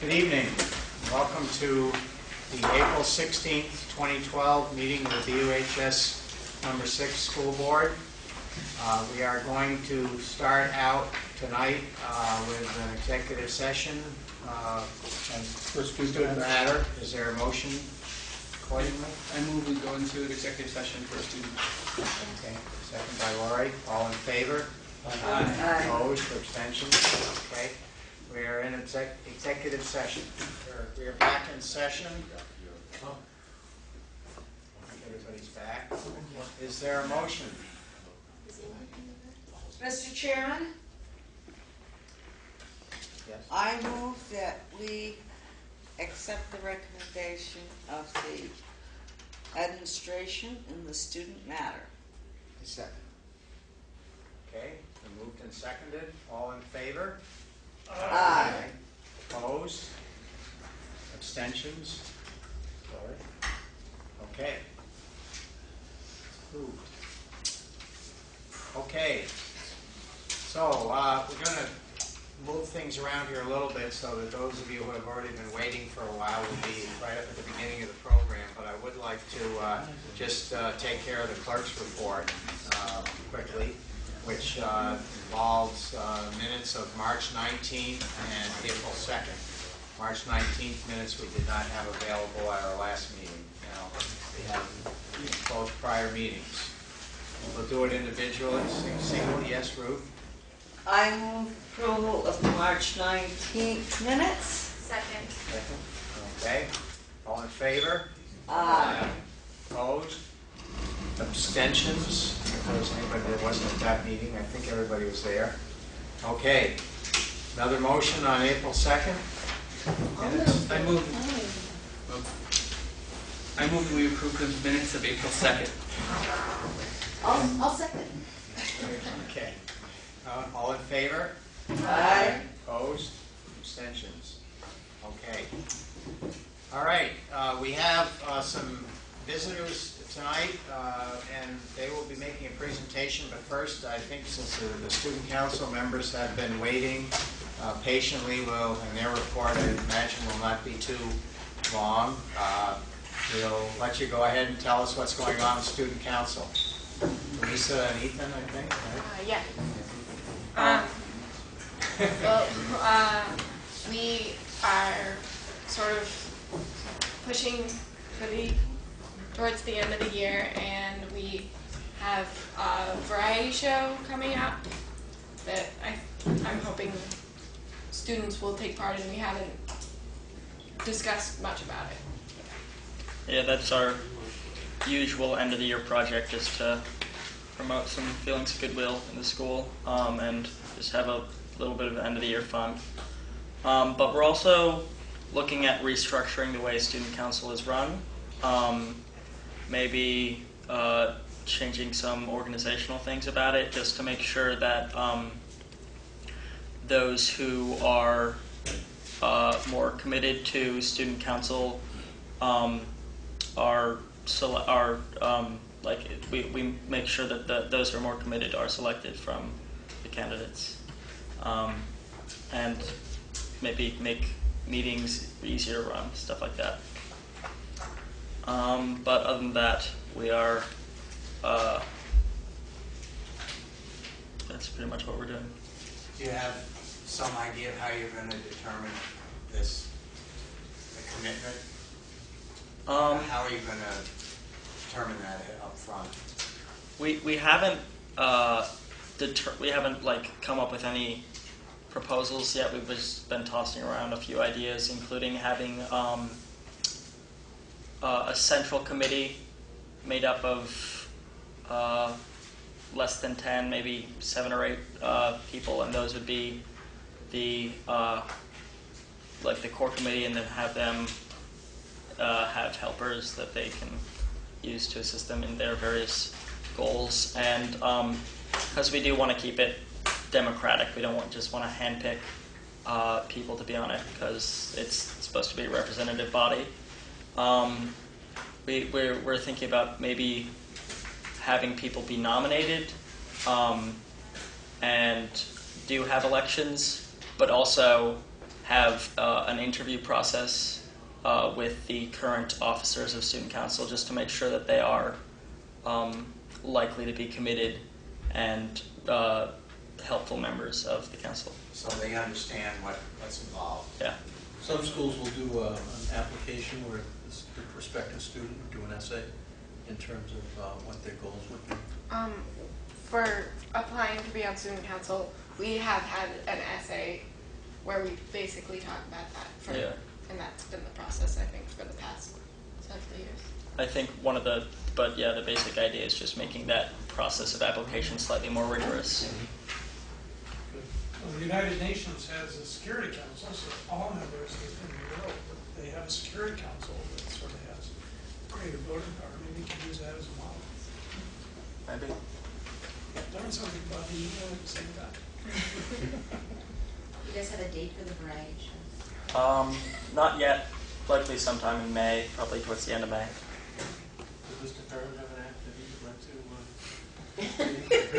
Good evening. Welcome to the April 16th, 2012 meeting of the BUHS number 6 school board. We are going to start out tonight with an executive session and for student matter. Is there a motion accordingly? I move we go into an executive session for a student. Okay. Second by Lori. All in favor? Aye. Opposed? Abstentions? Okay. We are in executive session. We are back in session. Everybody's back. Is there a motion? Mr. Chairman, Yes. I move that we accept the recommendation of the administration in the student matter. Second. Okay. Been moved and seconded. All in favor? Aye. Opposed? Abstentions? Sorry. Okay. Approved. Okay. So we're going to move things around here a little bit so that those of you who have already been waiting for a while will be right up at the beginning of the program. But I would like to just take care of the clerk's report quickly, which involves minutes of March 19th and April 2nd. March 19th minutes we did not have available at our last meeting. Now, we have both prior meetings. We'll do it individually, single. Yes, Ruth? I move approval of the March 19th minutes. Second. Second. Okay. All in favor? Aye. Opposed? Abstentions? If there was anybody that wasn't at that meeting, I think everybody was there. Okay. Another motion on April 2nd? Minutes? I move that we approve the minutes of April 2nd. I'll second. Okay. All in favor? Aye. Opposed? Abstentions? Okay. All right. We have some visitors tonight, and they will be making a presentation. But first, I think since the student council members have been waiting patiently, and their report, I imagine, will not be too long. We'll let you go ahead and tell us what's going on with student council. Lisa and Ethan, I think, right? Yeah. We are sort of pushing towards the end of the year, and we have a variety show coming up that I'm hoping students will take part in. We haven't discussed much about it. Yeah, that's our usual end of the year project, just to promote some feelings of goodwill in the school and just have a little bit of end of the year fun. But we're also looking at restructuring the way student council is run, maybe changing some organizational things about it, just to make sure that those who are more committed to student council we make sure that those who are more committed are selected from the candidates, and maybe make meetings easier to run, stuff like that. But other than that, we are. That's pretty much what we're doing. Do you have some idea of how you're going to determine the commitment? How are you going to determine that up front? We haven't come up with any proposals yet. We've just been tossing around a few ideas, including having a central committee made up of less than 10, maybe 7 or 8 people, and those would be the core committee, and then have them have helpers that they can use to assist them in their various goals. And because we do want to keep it democratic, we don't just want to handpick people to be on it, because it's supposed to be a representative body. We're thinking about maybe having people be nominated and do have elections, but also have an interview process with the current officers of Student Council just to make sure that they are likely to be committed and helpful members of the council. So they understand what's involved. Yeah. Some schools will do an application where the prospective student would do an essay in terms of what their goals would be. For applying to be on student council, we have had an essay where we basically talk about that. And that's been the process, I think, for the past several years. I think the basic idea is just making that process of application slightly more rigorous. Well, the United Nations has a security council, so all members in the world, they have a security council that sort of has greater voting power. Maybe we can use that as a model. Maybe. Learn something about the UN at the same time. You guys have a date for the variety shows? Not yet. Likely sometime in May, probably towards the end of May. Does Mr. Farron have an act that he'd like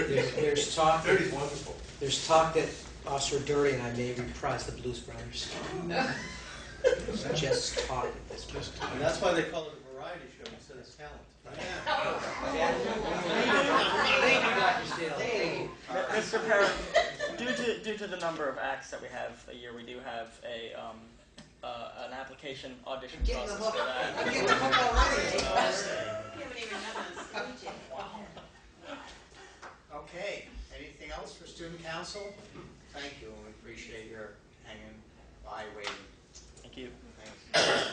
to? There's talk. Dirty's wonderful. There's talk that Officer Dirty and I may reprise the Blues Brothers. It's just talk at this point. And that's why they call it a variety show instead of talent. Mr. Parent, due to the number of acts that we have a year, we do have an application audition process for that. I'm getting the hook already. You haven't even done on stage yet. Okay, anything else for student council? Thank you, and we appreciate your hanging by, waiting. Thank you. Thanks.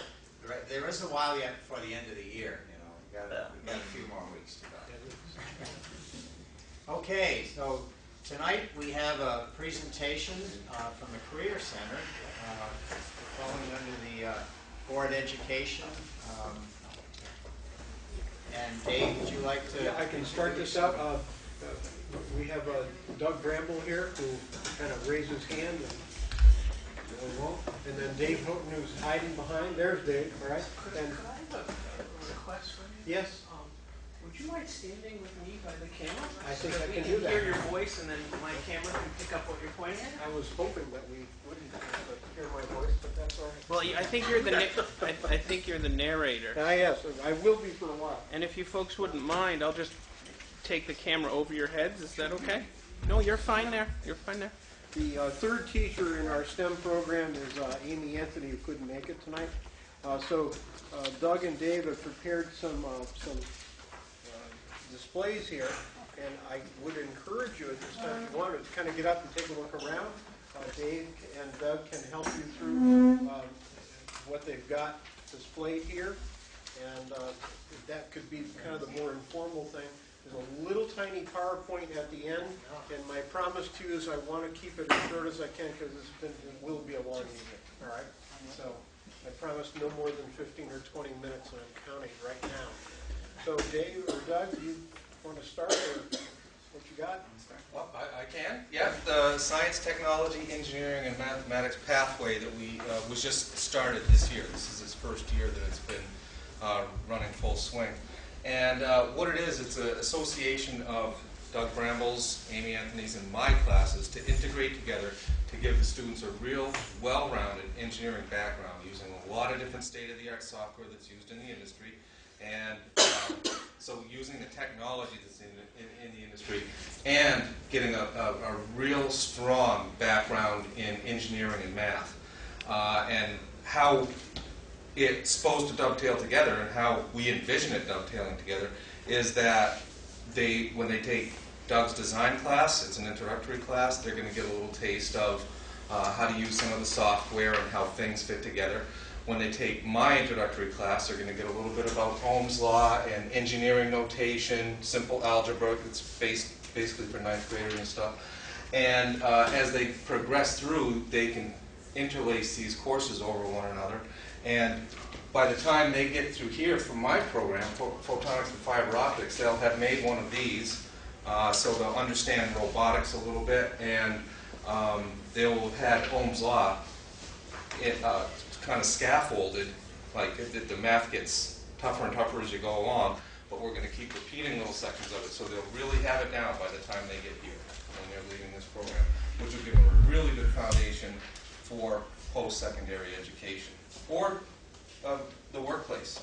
There is a while yet before the end of the year, you know. We've got a few more weeks to go. Okay, so tonight we have a presentation from the Career Center, falling under the board education. And Dave, would you like to? Yeah, I can start this out. We have Doug Bramble here who kind of raised his hand and won't. And then Dave Houghton who's hiding behind. There's Dave, all right? And Could I have a request from you? yes, Would you mind standing with me by the camera? I think so that I we can can do that. hear your voice and then my camera can pick up what you're pointing at? I was hoping that we wouldn't hear my voice, but that's all right. Well, I think you're the I think you're the narrator. Yes, I will be for a while. And if you folks wouldn't mind, I'll just take the camera over your heads. Is that okay? No, you're fine there. You're fine there. The third teacher in our STEM program is Amy Anthony, who couldn't make it tonight. So Doug and Dave have prepared some displays here, and I would encourage you at this time, if you want, to kind of get up and take a look around. Dave and Doug can help you through what they've got displayed here, and that could be kind of the more informal thing. There's a little tiny PowerPoint at the end, and my promise to you is I want to keep it as short as I can because it will be a long evening, all right? So I promise no more than 15 or 20 minutes, and I'm counting right now. So Dave or Doug, do you want to start, or what you got? Well, I can. Yeah, the science, technology, engineering, and mathematics pathway that we was just started this year. This is its first year that it's been running full swing. And what it is, it's an association of Doug Bramble's, Amy Anthony's, and my classes to integrate together to give the students a real, well-rounded engineering background using a lot of different state-of-the-art software that's used in the industry. And so using the technology that's in the industry and getting a real strong background in engineering and math. And how it's supposed to dovetail together and how we envision it dovetailing together is that when they take Doug's design class, it's an introductory class, they're going to get a little taste of how to use some of the software and how things fit together. When they take my introductory class, they're going to get a little bit about Ohm's law and engineering notation, simple algebra. It's basically for 9th graders and stuff. And as they progress through, they can interlace these courses over one another. And by the time they get through here from my program, Photonics and Fiber Optics, they'll have made one of these. So they'll understand robotics a little bit, and they'll have had Ohm's law kind of scaffolded, like the math gets tougher and tougher as you go along, but we're going to keep repeating little sections of it, so they'll really have it down by the time they get here when they're leaving this program, which will give them a really good foundation for post-secondary education or the workplace.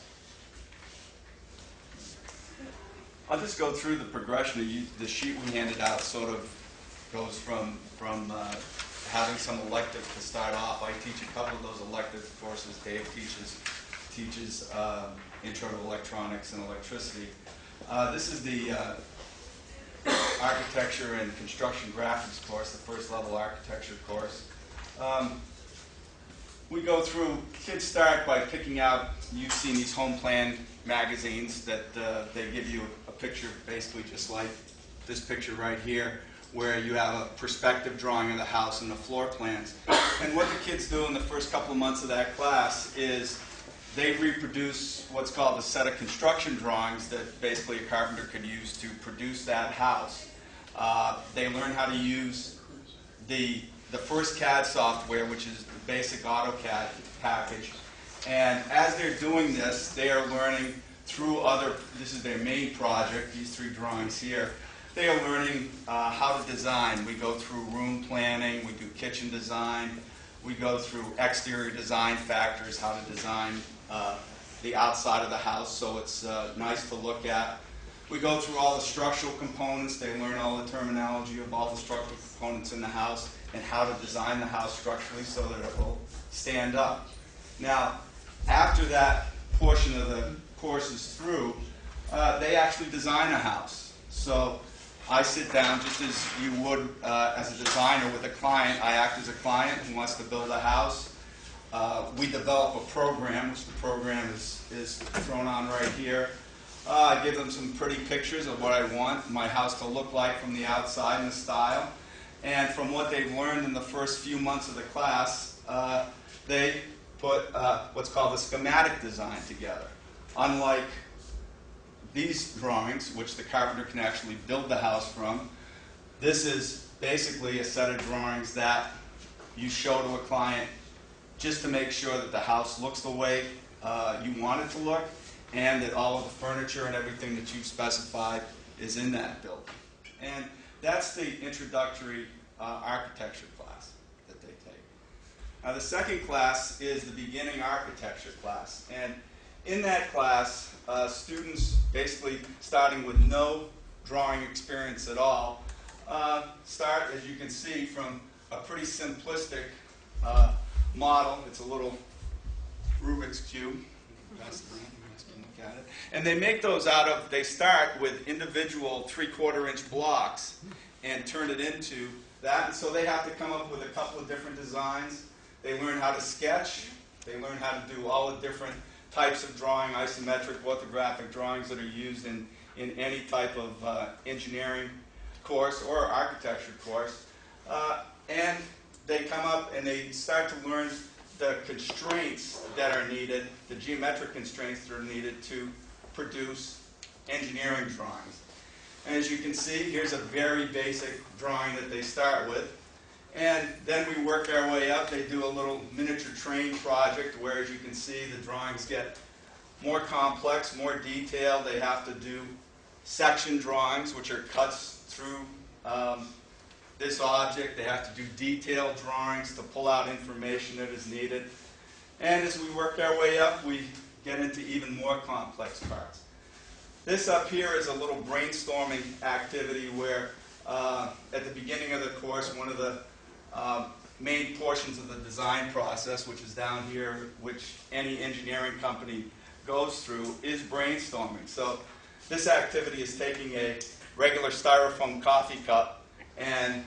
I'll just go through the progression. The sheet we handed out sort of goes from having some electives to start off. I teach a couple of those elective courses. Dave teaches Intro to Electronics and Electricity. This is the Architecture and Construction Graphics course, the first level architecture course. We go through, kids start by picking out, you've seen these home plan magazines that they give you a picture basically just like this picture right here, where you have a perspective drawing of the house and the floor plans. And what the kids do in the first couple of months of that class is they reproduce what's called a set of construction drawings that basically a carpenter could use to produce that house. They learn how to use the first CAD software, which is the basic AutoCAD package. And as they're doing this, they are learning through this is their main project, these three drawings here. They are learning how to design. We go through room planning, we do kitchen design, we go through exterior design factors, how to design the outside of the house so it's nice to look at. We go through all the structural components. They learn all the terminology of all the structural components in the house and how to design the house structurally so that it will stand up. Now, after that portion of the course is through, they actually design a house. So I sit down just as you would as a designer with a client. I act as a client who wants to build a house. We develop a program, which the program is thrown on right here. I give them some pretty pictures of what I want my house to look like from the outside and the style. And from what they've learned in the first few months of the class, they put what's called a schematic design together. Unlike these drawings, which the carpenter can actually build the house from, this is basically a set of drawings that you show to a client just to make sure that the house looks the way you want it to look and that all of the furniture and everything that you've specified is in that building. And that's the introductory architecture class that they take. Now the second class is the beginning architecture class. And in that class, students basically starting with no drawing experience at all start, as you can see, from a pretty simplistic model. It's a little Rubik's Cube. Look at it. And they make those they start with individual 3/4-inch blocks and turn it into that. And so they have to come up with a couple of different designs. They learn how to sketch. They learn how to do all the different types of drawing, isometric, orthographic drawings that are used in any type of engineering course or architecture course. And they come up and they start to learn the constraints that are needed, the geometric constraints that are needed to produce engineering drawings. And as you can see, here's a very basic drawing that they start with. And then we work our way up. They do a little miniature train project where, as you can see, the drawings get more complex, more detailed. They have to do section drawings, which are cuts through this object. They have to do detailed drawings to pull out information that is needed. And as we work our way up, we get into even more complex parts. This up here is a little brainstorming activity where at the beginning of the course, one of the main portions of the design process, which is down here, which any engineering company goes through, is brainstorming. So this activity is taking a regular styrofoam coffee cup, and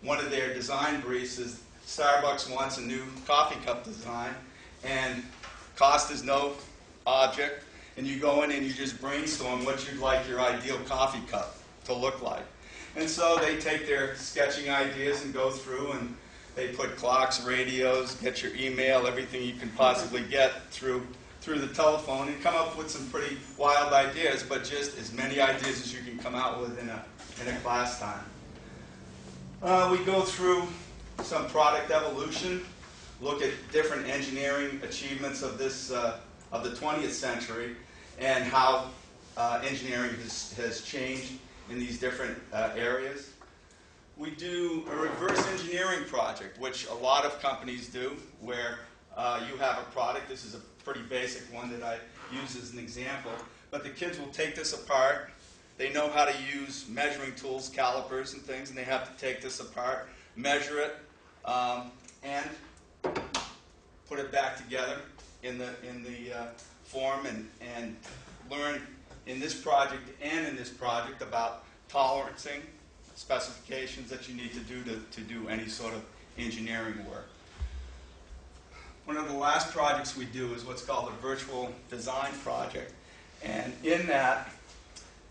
one of their design briefs is Starbucks wants a new coffee cup design, and cost is no object, and you go in and you just brainstorm what you'd like your ideal coffee cup to look like. And so they take their sketching ideas and go through and they put clocks, radios, get your email, everything you can possibly get through the telephone and come up with some pretty wild ideas, but just as many ideas as you can come out with in a class time. We go through some product evolution, look at different engineering achievements of this of the 20th century and how engineering has changed in these different areas. we do a reverse engineering project, which a lot of companies do, where you have a product. This is a pretty basic one that I use as an example. But the kids will take this apart. They know how to use measuring tools, calipers and things, and they have to take this apart, measure it, and put it back together in the form, and learn in this project and in this project about tolerancing, specifications that you need to do any sort of engineering work. One of the last projects we do is what's called a virtual design project. And in that,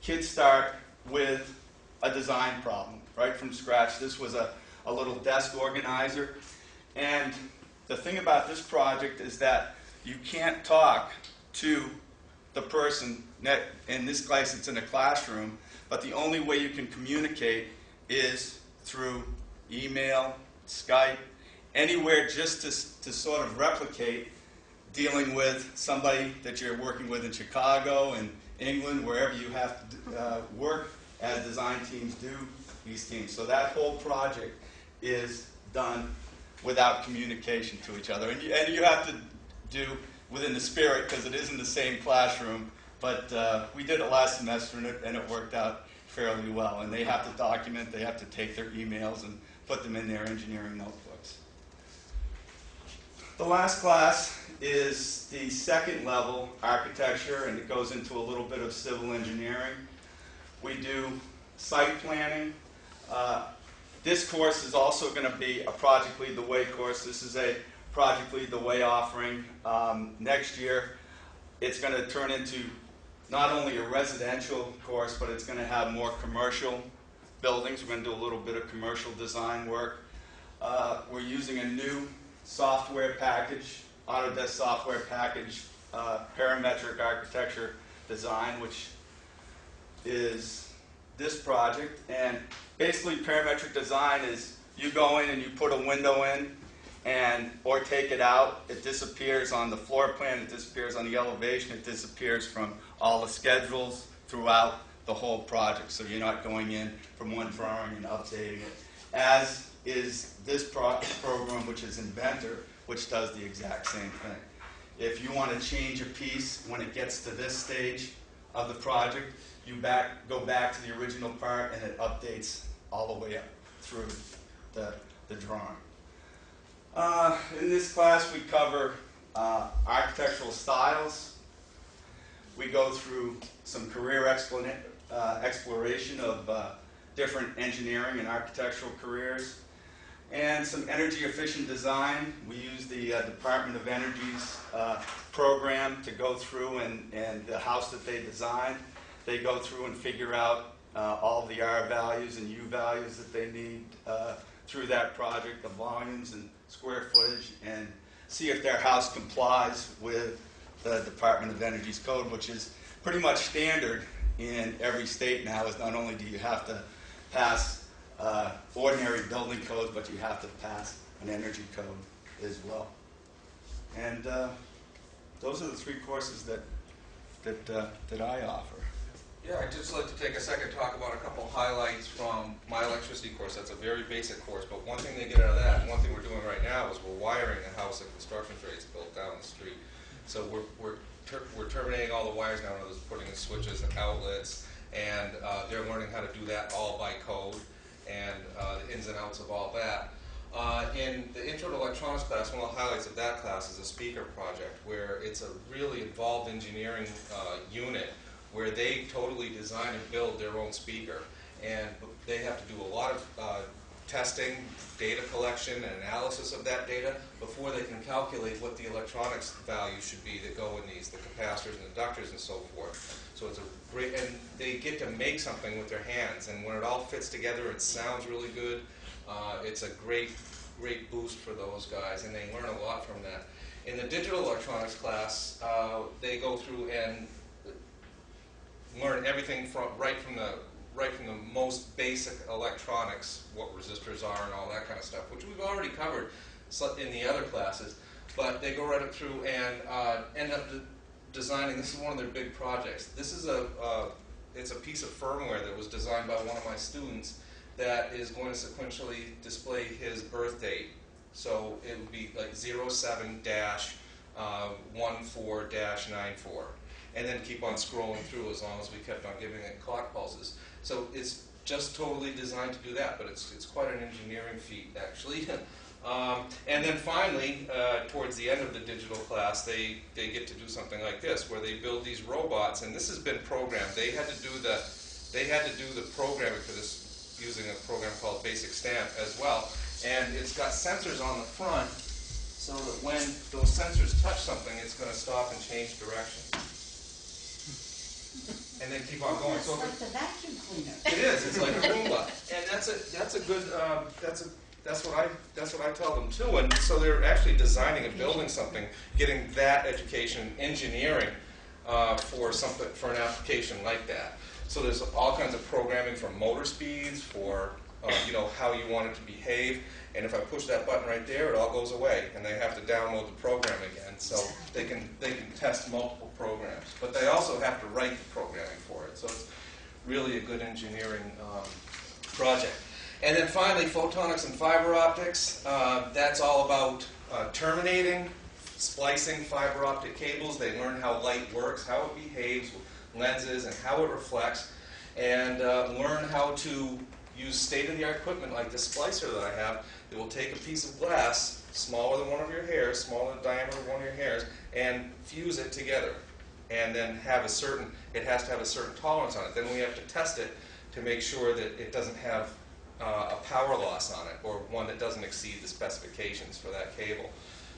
kids start with a design problem right from scratch. This was a little desk organizer. And the thing about this project is that you can't talk to the person. In this case, it's in a classroom. But the only way you can communicate is through email, Skype, anywhere, just to sort of replicate dealing with somebody that you're working with in Chicago and England, wherever you have to work as design teams do these teams. So that whole project is done without communication to each other. And you have to do within the spirit, because it is in the same classroom. But we did it last semester, and it worked out fairly well. And they have to document, they have to take their emails and put them in their engineering notebooks. The last class is the second level architecture, and it goes into a little bit of civil engineering. We do site planning. This course is also going to be a Project Lead the Way course. This is a Project Lead the Way offering. Next year, it's going to turn into not only a residential course, but it's going to have more commercial buildings. We're going to do a little bit of commercial design work. We're using a new software package, Autodesk software package, parametric architecture design, which is this project. And basically parametric design is you go in and you put a window in, or take it out. It disappears on the floor plan, it disappears on the elevation, it disappears from all the schedules throughout the whole project. So you're not going in from one drawing and updating it. As is this program, which is Inventor, which does the exact same thing. If you want to change a piece when it gets to this stage of the project, you go back to the original part, and it updates all the way up through the drawing. In this class, we cover architectural styles. We go through some career exploration of different engineering and architectural careers, and some energy efficient design. We use the Department of Energy's program to go through, and the house that they designed, they go through and figure out all the R values and U values that they need through that project, the volumes and square footage, and see if their house complies with the Department of Energy's code, which is pretty much standard in every state now. Is not only do you have to pass ordinary building codes, but you have to pass an energy code as well. And those are the three courses that I offer. Yeah, I'd just like to take a second to talk about a couple highlights from my electricity course. That's a very basic course, but one thing they get out of that, and one thing we're doing right now, is we're wiring a house that construction trades built down the street. So we're terminating all the wires now, and others putting in switches and outlets, and they're learning how to do that all by code, and the ins and outs of all that. In the Intro to Electronics class, one of the highlights of that class is a speaker project, where it's a really involved engineering unit where they totally design and build their own speaker. And they have to do a lot of testing, data collection, and analysis of that data before they can calculate what the electronics value should be that go in these, the capacitors and inductors and so forth. So it's a great, and they get to make something with their hands, and when it all fits together, it sounds really good. It's a great boost for those guys, and they learn a lot from that. In the digital electronics class, they go through and learn everything right from the most basic electronics, what resistors are and all that kind of stuff, which we've already covered in the other classes. But they go right up through and end up designing. This is one of their big projects. This is it's a piece of firmware that was designed by one of my students, that is going to sequentially display his birth date. So it would be like 07-14-94, and then keep on scrolling through as long as we kept on giving it clock pulses. So it's just totally designed to do that, but it's quite an engineering feat, actually. And then finally, towards the end of the digital class, they get to do something like this, where they build these robots, and this has been programmed. They had to do the programming for this using a program called Basic Stamp as well, and it's got sensors on the front, so that when those sensors touch something, it's going to stop and change direction. And then keep on going. It's So like the vacuum cleaner. it is. It's like a Roomba, and that's a good. That's what I tell them too. And so they're actually designing and building something, getting that education, engineering for an application like that. So there's all kinds of programming for motor speeds, for how you want it to behave. And if I push that button right there, it all goes away, and they have to download the program again. So they can test multiple programs, but they also have to write the programming for it. So it's really a good engineering project. And then finally, photonics and fiber optics. That's all about terminating, splicing fiber optic cables. They learn how light works, how it behaves with lenses, and how it reflects, and learn how to use state-of-the-art equipment like this splicer that I have. It will take a piece of glass, smaller than one of your hairs, smaller than the diameter of one of your hairs, and fuse it together. And then it has to have a certain tolerance on it. Then we have to test it to make sure that it doesn't have a power loss on it, or one that doesn't exceed the specifications for that cable.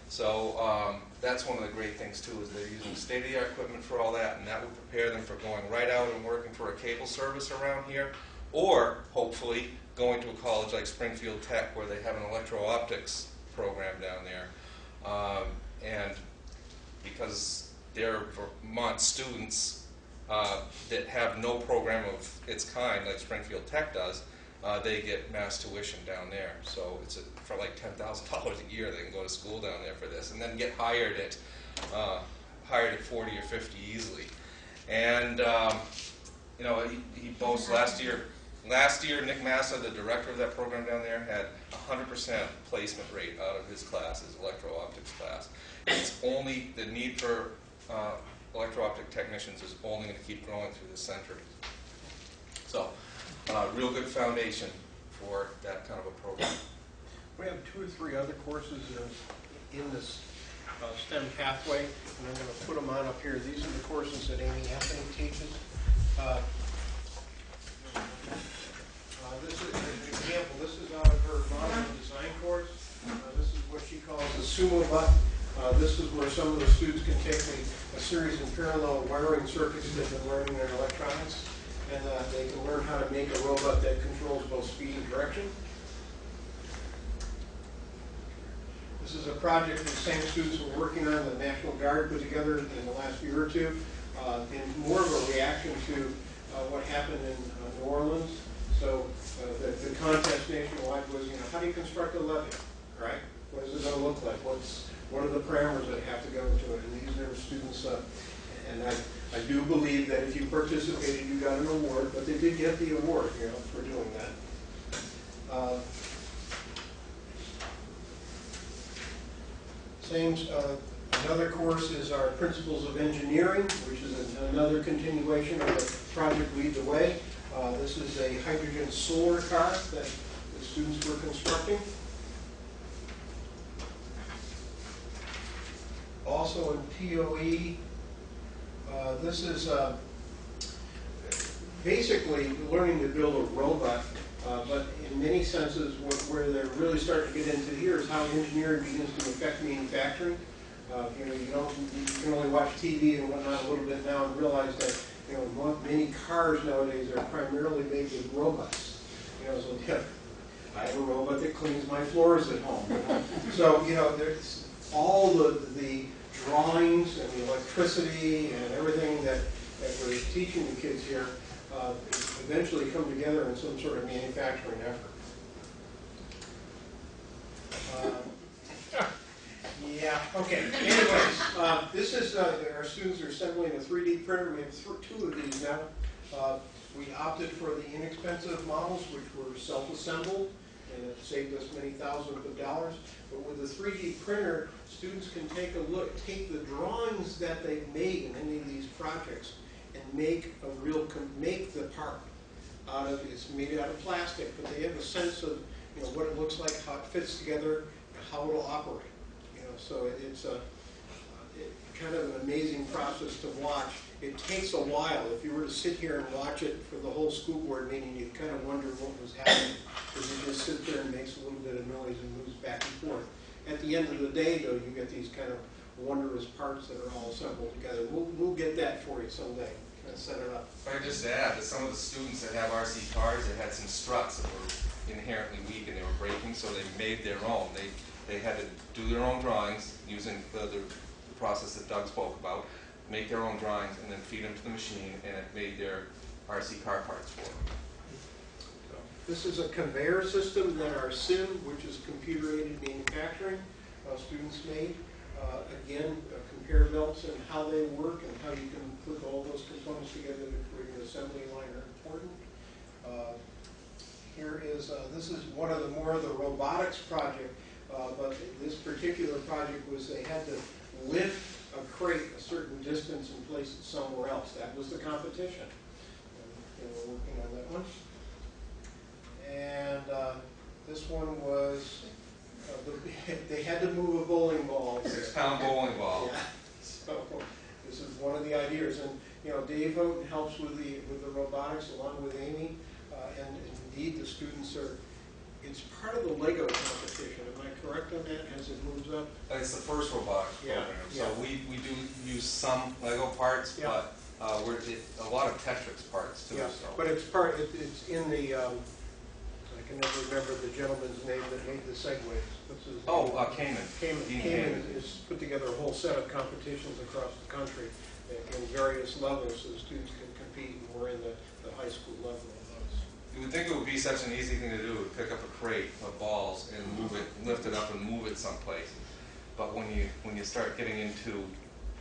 So that's one of the great things too, is they're using state-of-the-art equipment for all that, and that will prepare them for going right out and working for a cable service around here, or hopefully going to a college like Springfield Tech, where they have an electro-optics program down there. And because they're Vermont students that have no program of its kind, like Springfield Tech does, they get mass tuition down there. So it's for like $10,000 a year, they can go to school down there for this, and then get hired at 40 or 50 easily. And he boasts last year, Nick Massa, the director of that program down there, had 100% placement rate out of his class, his electro-optics class. It's only the need for electro-optic technicians is only going to keep growing through this century. So, real good foundation for that kind of a program. We have 2 or 3 other courses in this STEM pathway, and I'm going to put them on up here. These are the courses that Amy Anthony teaches. This is an example. This is out of her modeling design course. This is what she calls a sumo bot. This is where some of the students can take a series of parallel wiring circuits they've been learning in electronics, and they can learn how to make a robot that controls both speed and direction. This is a project that the same students were working on, the National Guard put together in the last year or two, in more of a reaction to what happened in New Orleans. So the contest nationwide was, how do you construct a levee, right? What is it going to look like? What are the parameters that have to go into it? And these are students, and I do believe that if you participated, you got an award, but they did get the award, for doing that. Another course is our Principles of Engineering, which is another continuation of the Project Lead the Way. This is a hydrogen solar car that the students were constructing. Also in POE, this is basically learning to build a robot, but in many senses where they're really starting to get into here is how engineering begins to affect manufacturing. You can only watch TV and whatnot a little bit now and realize that many cars nowadays are primarily made with robots. So I have a robot that cleans my floors at home. So there's all the drawings and the electricity and everything that we're teaching the kids here eventually come together in some sort of manufacturing effort. Yeah, okay. Anyways, this is our students are assembling a 3D printer. We have 2 of these now. We opted for the inexpensive models, which were self-assembled, and it saved us many thousands of dollars. But with a 3D printer, students can take a look, take the drawings that they've made in any of these projects, and make the part out of, it's made out of plastic, but they have a sense of, you know, what it looks like, how it fits together, and how it'll operate. You know, so it's kind of an amazing process to watch. It takes a while. If you were to sit here and watch it for the whole school board meeting, you'd kind of wonder what was happening, because it just sits there and makes a little bit of noise and moves back and forth. At the end of the day, though, you get these kind of wondrous parts that are all assembled together. We'll get that for you someday. Kind of set it up. If I could just add that some of the students that have RC cars, they had some struts that were inherently weak and they were breaking, so they made their own. They had to do their own drawings using the process that Doug spoke about, make their own drawings, and then feed them to the machine, and it made their RC car parts for them. So. This is a conveyor system that our SIM, which is computer-aided manufacturing, students made. Again, conveyor belts and how they work and how you can put all those components together to create an assembly line are important. Here is, this is one of the more of the robotics project, but this particular project was they had to lift a crate a certain distance and place it somewhere else. That was the competition. And we're working on that one. And this one was, they had to move a bowling ball. 6-pound bowling ball. Yeah. So this is one of the ideas. And you know, Dave Houghton helps with the robotics along with Amy. And indeed, the students are, it's part of the Lego competition. Am I correct on that as it moves up? It's the first robotics program. Yeah. So we do use some Lego parts, Yeah. but a lot of Tetris parts too. Yeah, So. but it's it's in the, I can never remember the gentleman's name that made the segways. What's his name? Oh, Kamen. Dean Kamen has put together a whole set of competitions across the country in various levels so the students can compete, and we're in the high school level of those. You would think it would be such an easy thing to do, to pick up a crate of balls and move it, lift it up and move it someplace. But when you start getting into,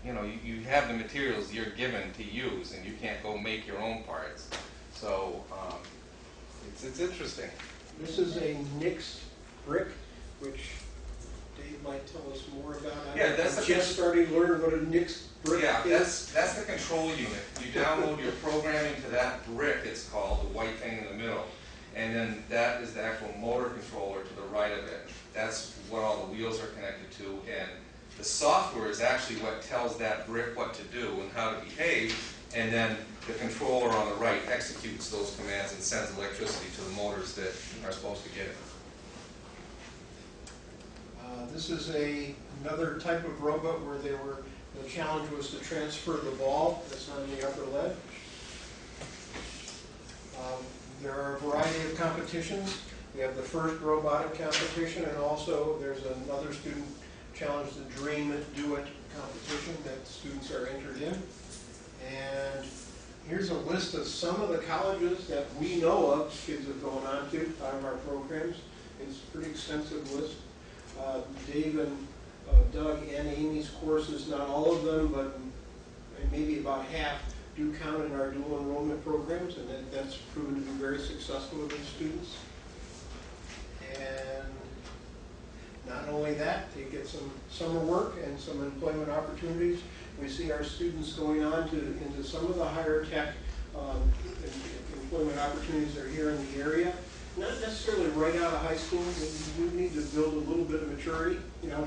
you know, you have the materials you're given to use, and you can't go make your own parts. So it's interesting. This is a Nix brick, which Dave might tell us more about. Yeah, that's I'm just starting to learn what a Nix brick is. That's the control unit. You download your programming to that brick, it's called, the white thing in the middle. And then that is the actual motor controller to the right of it. That's what all the wheels are connected to. And the software is actually what tells that brick what to do and how to behave. And then the controller on the right executes those commands and sends electricity to the motors that are supposed to get it. This is another type of robot where the challenge was to transfer the ball that's on the upper ledge. There are a variety of competitions. We have the first robotic competition, and also there's another student challenge, the Dream It, Do It competition that students are entered in. And here's a list of some of the colleges that we know of, kids have gone on to, out of our programs. It's a pretty extensive list. Dave and Doug and Amy's courses, not all of them, but maybe about half, do count in our dual enrollment programs, and that's proven to be very successful with the students. And not only that, they get some summer work and some employment opportunities. We see our students going on into some of the higher tech employment opportunities that are here in the area. Not necessarily right out of high school. We need to build a little bit of maturity, you know,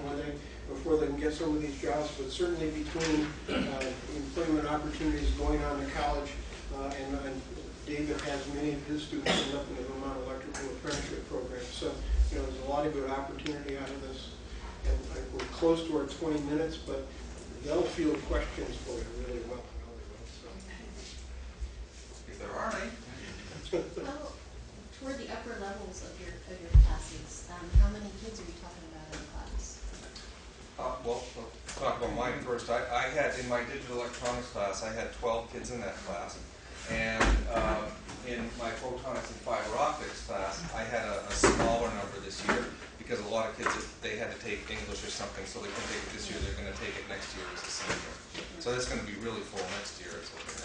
before they can get some of these jobs. But certainly between employment opportunities going on to college, and David has many of his students up in the Vermont Electrical Apprenticeship Program. So, you know, there's a lot of good opportunity out of this. And we're close to our 20 minutes, but they'll field questions for you really well. So. If there are any. Well, toward the upper levels of your classes, how many kids are we talking about in a class? Well, let's talk about mine first. I had, in my digital electronics class, I had 12 kids in that class. And in my photonics and fiber optics class, I had a smaller number this year because a lot of kids, they had to take English or something, so they couldn't take it this year, they're going to take it next year as a senior. So that's going to be really full next year, is what they're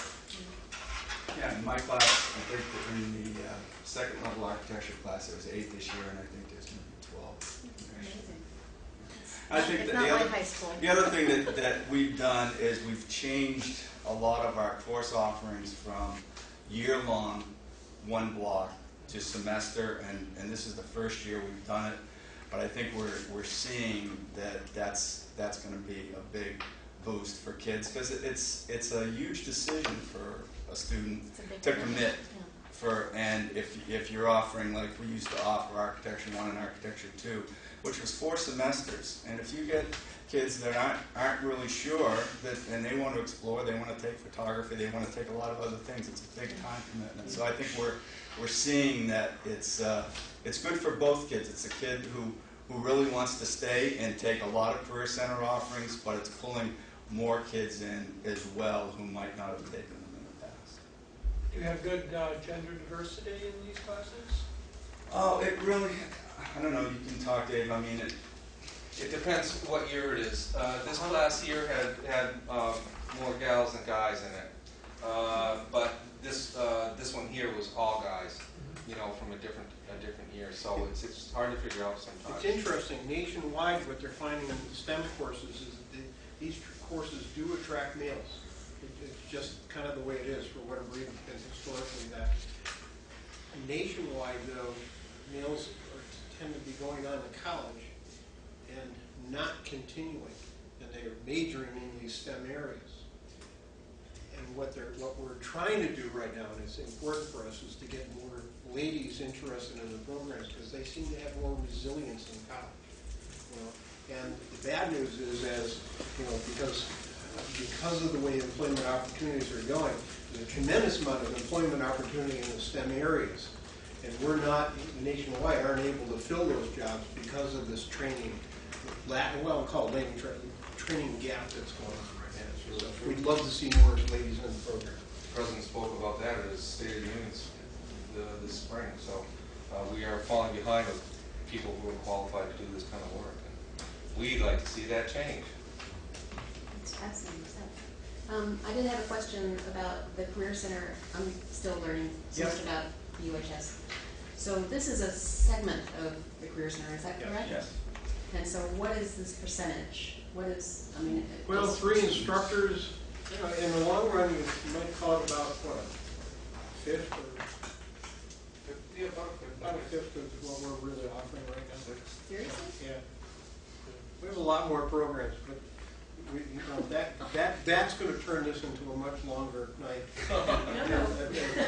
Yeah, in my class, I think that in the second level architecture class, there was 8 this year, and I think there's going to be 12. Amazing. I think It's that not the like other, high school. the other thing that we've done is we've changed a lot of our course offerings from year-long, one block, to semester, and this is the first year we've done it. But I think we're seeing that that's going to be a big boost for kids, because it's a huge decision for a student to commit. And if you're offering, like we used to offer Architecture 1 and Architecture 2, which was 4 semesters, and if you get kids that aren't really sure, and they want to explore, they want to take photography, they want to take a lot of other things, it's a big time commitment. So I think we're seeing that it's good for both kids. It's a kid who really wants to stay and take a lot of Career Center offerings, but it's pulling more kids in as well who might not have taken them in the past. Do you have good gender diversity in these classes? Oh, it really, I don't know, you can talk, Dave. I mean, It depends what year it is. This class here had more gals than guys in it, but this one here was all guys, you know, from a different year. So it's hard to figure out sometimes. It's interesting. Nationwide, what they're finding in the STEM courses is that these courses do attract males. It's just kind of the way it is for whatever reason, and historically that. Nationwide, though, males tend to be going on to college and not continuing, and they're majoring in these STEM areas. And what we're trying to do right now, and it's important for us, is to get more ladies interested in the programs, because they seem to have more resilience in college. You know? And the bad news is, as you know, because of the way employment opportunities are going, there's a tremendous amount of employment opportunity in the STEM areas, and we're not nationwide aren't able to fill those jobs because of this training, well, called training gap that's going on right now. So we'd love to see more ladies in the program. The President spoke about that at his State of the Union this spring. So we are falling behind with people who are qualified to do this kind of work. And we'd like to see that change. It's fascinating stuff. I did have a question about the Career Center. I'm still learning so much about the UHS. So this is a segment of the Career Center, is that correct? yes. And so what is this percentage? What is, I mean... Well, 3 instructors, you know, in the long run, you might call it about, what, a fifth or... Yeah, about a fifth of what we're really offering right now. Seriously? Yeah. We have a lot more programs, but we, you know, that's going to turn this into a much longer night.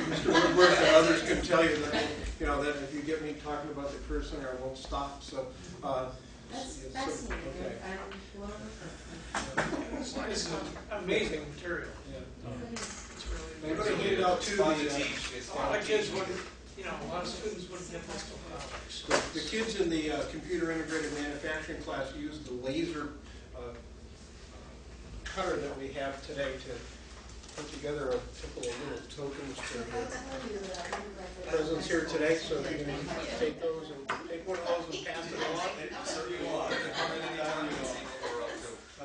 Mr. Woodworth and others can tell you that, you know, that if you get me talking about the Career Center, I won't stop. So, that's fascinating. Okay. I'm blown away. It's amazing material. Yeah. It's really They're going to hand out too. a lot of kids wouldn't, you know, a lot of students wouldn't get this till college. The kids in the computer integrated manufacturing class use the laser cutter that we have today to put together a couple of little tokens for the presidents here today. So if you can take those and take one of those and pass it along.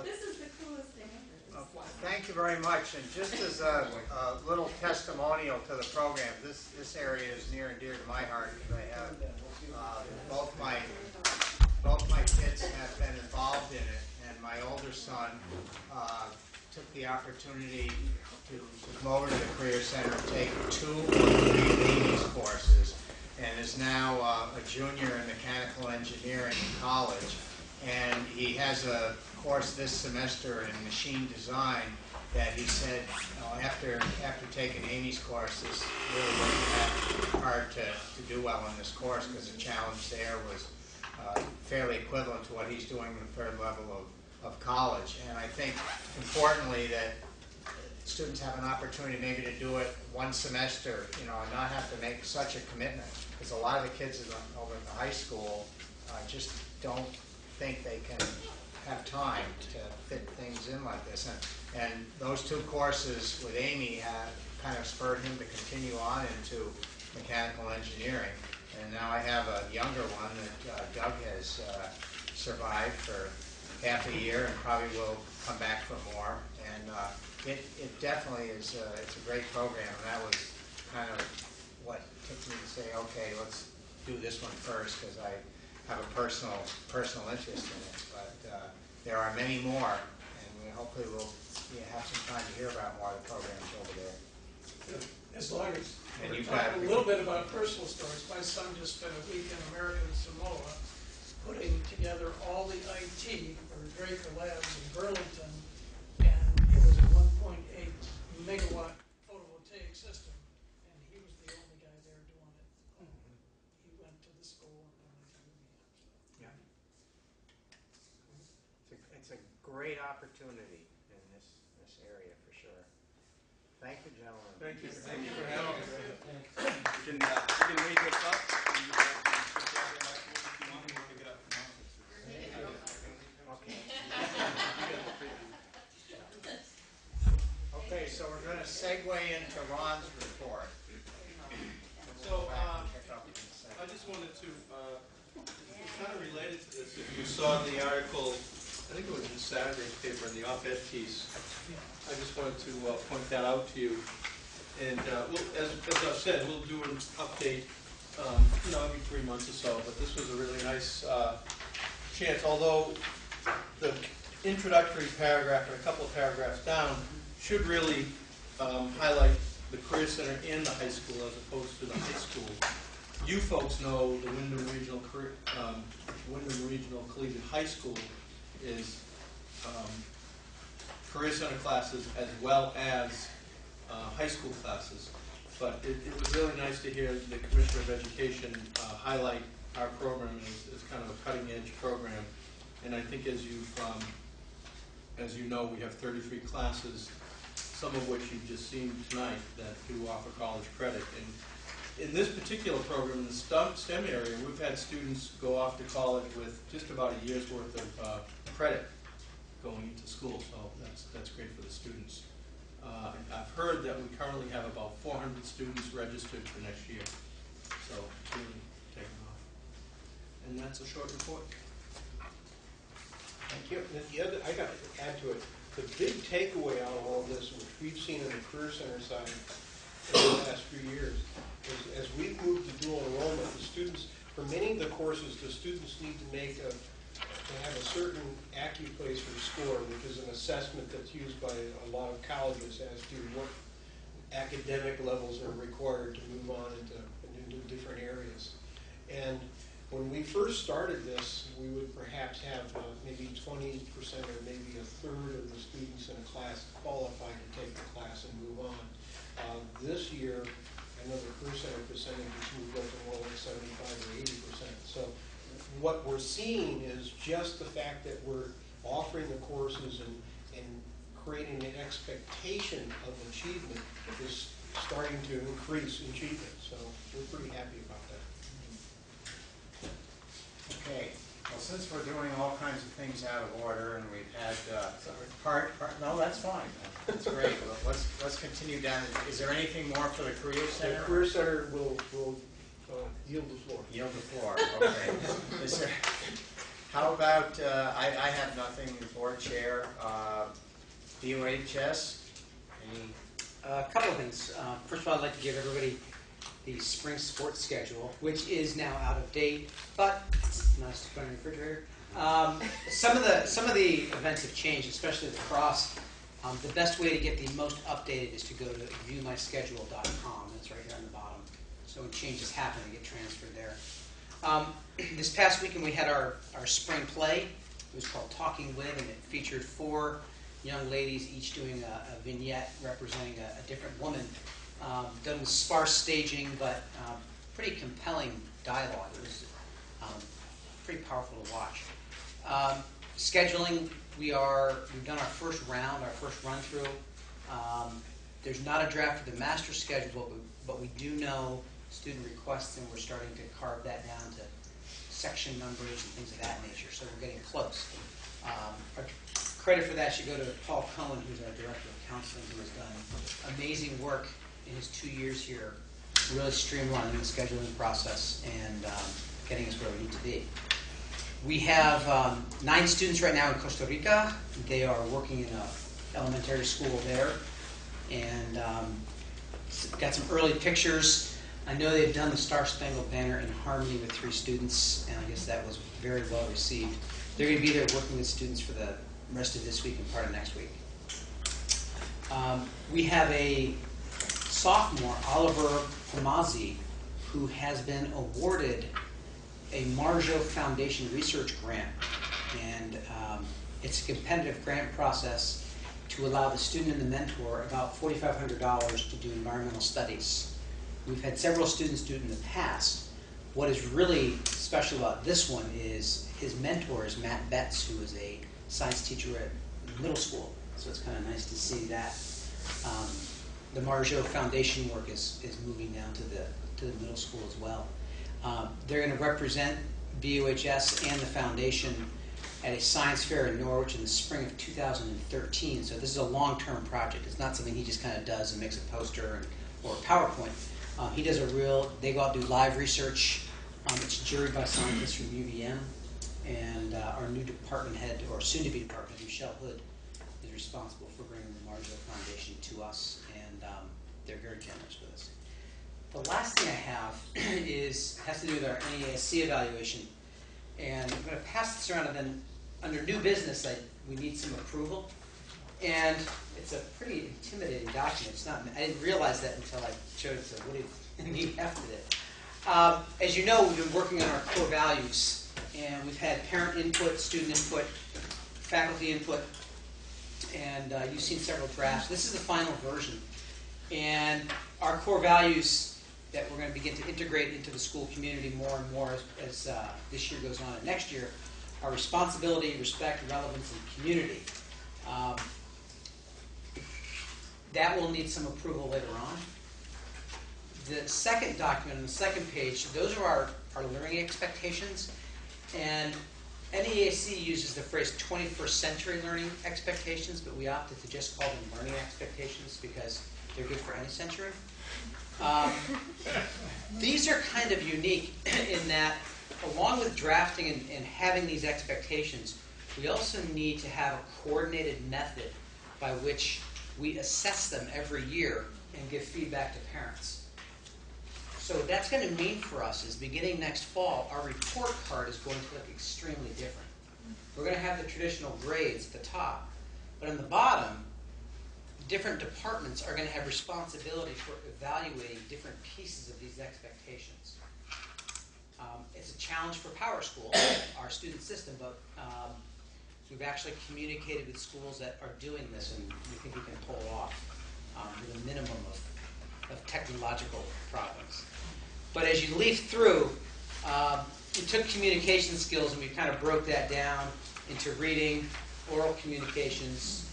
This is the coolest thing ever. Thank you very much. And just as a little testimonial to the program, this area is near and dear to my heart. I have both my kids have been involved in it, and my older son took the opportunity to come over to the Career Center and take 2 or 3 ladies courses, and is now a junior in mechanical engineering in college. And he has a course this semester in machine design that he said, you know, after taking Amy's course, this really wasn't that hard to do well in this course, because the challenge there was fairly equivalent to what he's doing in the 3rd level of college. And I think, importantly, that students have an opportunity maybe to do it one semester, you know, and not have to make such a commitment, because a lot of the kids over at the high school just don't think they can have time to fit things in like this. And those 2 courses with Amy have kind of spurred him to continue on into mechanical engineering. And now I have a younger one that Doug has survived for half a year and probably will come back for more. And it definitely is, it's a great program. And that was kind of what took me to say, okay, let's do this one first because I have a personal interest in it. But there are many more, and we hopefully will have some time to hear about more of the programs over there. As long as And we're you've got talking a little bit about personal stories, my son just spent a week in American Samoa putting together all the IT for Draker Labs in Burlington, and it was a 1.8 megawatt photovoltaic system, and he was the only guy there doing it. He went to the school and then he knew me. Yeah. It's a great opportunity in this area for sure. Thank you, gentlemen. Thank you. Thank you for having us. You can raise your cup and you can put that in my food if you want me to pick it up from office. Okay, so we're going to segue into Ron's report. So, I just wanted to, it's kind of related to this. If you saw the article, I think it was in Saturday's paper in the op-ed piece, I just wanted to point that out to you. And as I've said, we'll do an update, every 3 months or so. But this was a really nice chance. Although the introductory paragraph and a couple of paragraphs down should really highlight the Career Center and the high school as opposed to the high school. You folks know the Wyndham Regional Collegiate High School is Career Center classes as well as high school classes. But it was really nice to hear the Commissioner of Education highlight our program as kind of a cutting-edge program. And I think as you know, we have 33 classes, some of which you've just seen tonight that do offer college credit. And in this particular program, in the STEM area, we've had students go off to college with just about a year's worth of credit going into school. So that's great for the students. I've heard that we currently have about 400 students registered for next year. So it's really taking off. And that's a short report. Thank you. And the other, I got to add to it, the big takeaway out of all this, which we've seen in the Career Center side in the last few years, is as we've moved to dual enrollment, the students, for many of the courses, the students need to have a certain AccuPlacer score, which is an assessment that's used by a lot of colleges as to what academic levels are required to move on into different areas. And when we first started this, we would perhaps have maybe 20% or maybe a third of the students in a class qualified to take the class and move on. This year, I know the Career Center percentage has moved up to more like 75 or 80%. So what we're seeing is just the fact that we're offering the courses and creating an expectation of achievement is starting to increase achievement. So we're pretty happy about that. Okay, well, since we're doing all kinds of things out of order and we've had no, that's fine. That's great. Well, let's continue down. Is there anything more for the Career Center? The Career Center will yield the floor. Yield the floor, okay. Is there, how about, I have nothing, board chair, DOHS, any? A couple of things. First of all, I'd like to give everybody the spring sports schedule, which is now out of date, but it's nice to put in the refrigerator. Some of the events have changed, especially the cross. The best way to get the most updated is to go to viewmyschedule.com. It's right here on the bottom. So when changes happen, they get transferred there. This past weekend we had our spring play. It was called Talking With, and it featured 4 young ladies, each doing a vignette representing a different woman. Done with sparse staging, but pretty compelling dialogue. It was pretty powerful to watch. Scheduling, we've done our first round, our first run through. There's not a draft for the master schedule, but we do know student requests, and we're starting to carve that down to section numbers and things of that nature. So we're getting close. Our credit for that should go to Paul Cohen, who's our director of counseling, who has done amazing work in his 2 years here, really streamlining the scheduling process and getting us where we need to be. We have 9 students right now in Costa Rica. They are working in an elementary school there, and got some early pictures. I know they've done the Star Spangled Banner in harmony with 3 students, and I guess that was very well received. They're going to be there working with students for the rest of this week and part of next week. We have a sophomore, Oliver Famazi, who has been awarded a Marjo Foundation research grant, and it's a competitive grant process to allow the student and the mentor about $4,500 to do environmental studies. We've had several students do it in the past. What is really special about this one is his mentor is Matt Betts, who is a science teacher at middle school, so it's kind of nice to see that. The Marjo Foundation work is moving down to the middle school as well. They're going to represent BUHS and the foundation at a science fair in Norwich in the spring of 2013. So this is a long-term project. It's not something he just kind of does and makes a poster or a PowerPoint. He does they go out and do live research. It's juried by scientists from UVM, and our new department head, or soon-to-be department head, Michelle Hood, is responsible for bringing the Marjo Foundation to us, and they're very generous with us. The last thing I have has to do with our NEASC evaluation, and I'm going to pass this around, and then under new business, we need some approval, and it's a pretty intimidating document. It's not. I didn't realize that until I showed it to Woody, and he hefted it. As you know, we've been working on our core values, and we've had parent input, student input, faculty input, and you've seen several drafts. This is the final version, and our core values that we're going to begin to integrate into the school community more and more as this year goes on and next year are responsibility, respect, relevance, and community. That will need some approval later on. The second document on the second page, those are our learning expectations, and NEAC uses the phrase 21st century learning expectations, but we opted to just call them learning expectations because they're good for any century. These are kind of unique in that, along with drafting and having these expectations, we also need to have a coordinated method by which we assess them every year and give feedback to parents. So what that's going to mean for us is beginning next fall, our report card is going to look extremely different. We're going to have the traditional grades at the top, but on the bottom, different departments are going to have responsibility for evaluating different pieces of these expectations. It's a challenge for Power School, our student system, but we've actually communicated with schools that are doing this, and we think we can pull it off with a minimum of technological problems. But as you leaf through, we took communication skills and we kind of broke that down into reading, oral communications,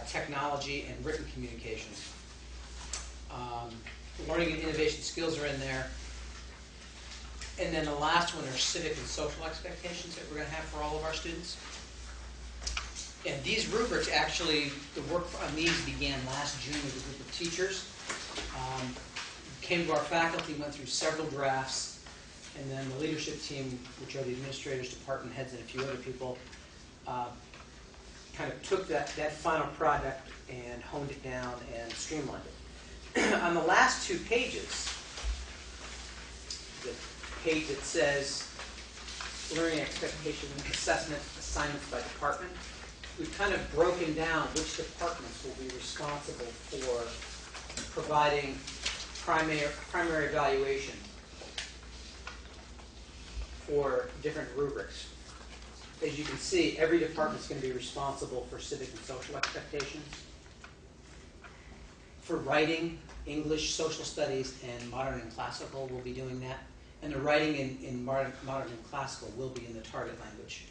technology, and written communication. Learning and innovation skills are in there. And then the last one are civic and social expectations that we're going to have for all of our students. And these rubrics, actually, the work on these began last June with a group of teachers. Came to our faculty, went through several drafts, and then the leadership team, which are the administrators, department heads, and a few other people, kind of took that final product and honed it down and streamlined it. On the last 2 pages, the page that says learning expectation, assessment, assignments by department, we've kind of broken down which departments will be responsible for providing primary evaluation for different rubrics. As you can see, every department is going to be responsible for civic and social expectations. For writing, English, social studies, and modern and classical will be doing that. And the writing in modern and classical will be in the target language.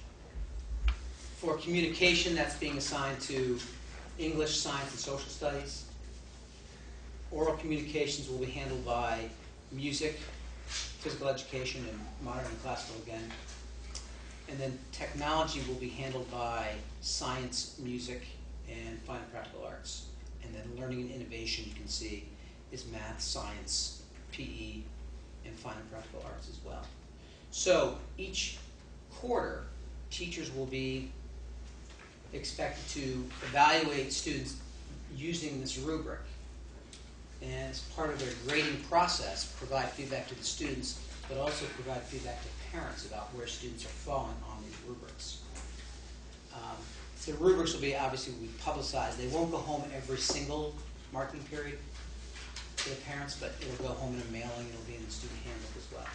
For communication, that's being assigned to English, science, and social studies. Oral communications will be handled by music, physical education, and modern and classical again. And then technology will be handled by science, music, and fine and practical arts. And then learning and innovation, you can see, is math, science, PE, and fine and practical arts as well. So each quarter, teachers will be expected to evaluate students using this rubric. And as part of their grading process, provide feedback to the students, but also provide feedback to parents about where students are falling on these rubrics. The rubrics will be publicized. They won't go home every single marking period to the parents, but it'll go home in a mailing. It'll be in the student handbook as well.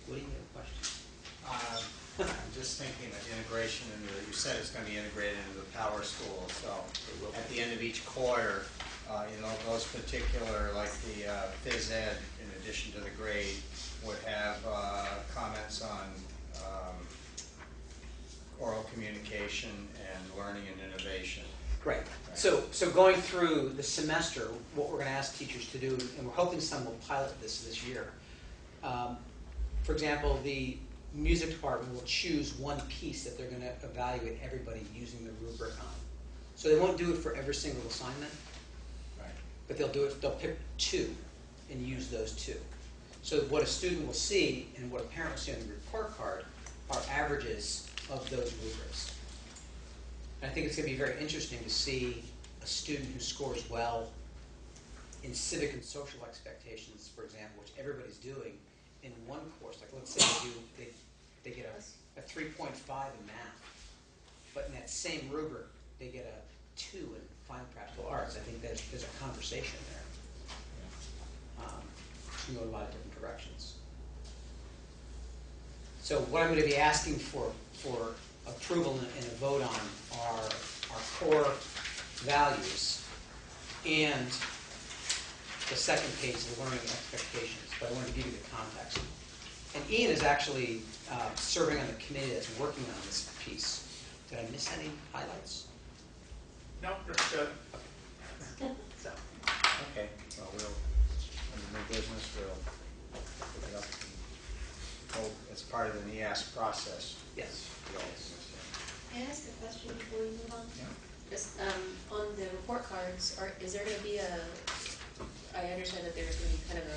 What do you have a question? I'm just thinking of integration into, you said it's going to be integrated into the Power School, so at the end of each quarter, those particular, like the phys ed, in addition to the grade, would have comments on oral communication and learning and innovation. Right. So going through the semester, what we're going to ask teachers to do, and we're hoping some will pilot this year. For example, the music department will choose one piece that they're going to evaluate everybody using the rubric on. So they won't do it for every single assignment, Right. but they'll pick two and use those two. So what a student will see and what a parent will see on the report card are averages of those rubrics. And I think it's going to be very interesting to see a student who scores well in civic and social expectations, for example, which everybody's doing in one course. Like let's say they get a 3.5 in math, but in that same rubric they get a 2 in fine practical arts. I think there's a conversation there. It can go a lot of different directions. So what I'm going to be asking for approval and a vote on are our core values and the second page, the learning expectations. But I wanted to give you the context. And Ian is actually serving on the committee that's working on this piece. Did I miss any highlights? No, that's good. So. Okay, well, under new business, we'll pick it up and hope it's part of the NEAS process. Yes. Can I ask a question before we move on? Yeah. Just on the report cards, is there going to be I understand that there's going to be kind of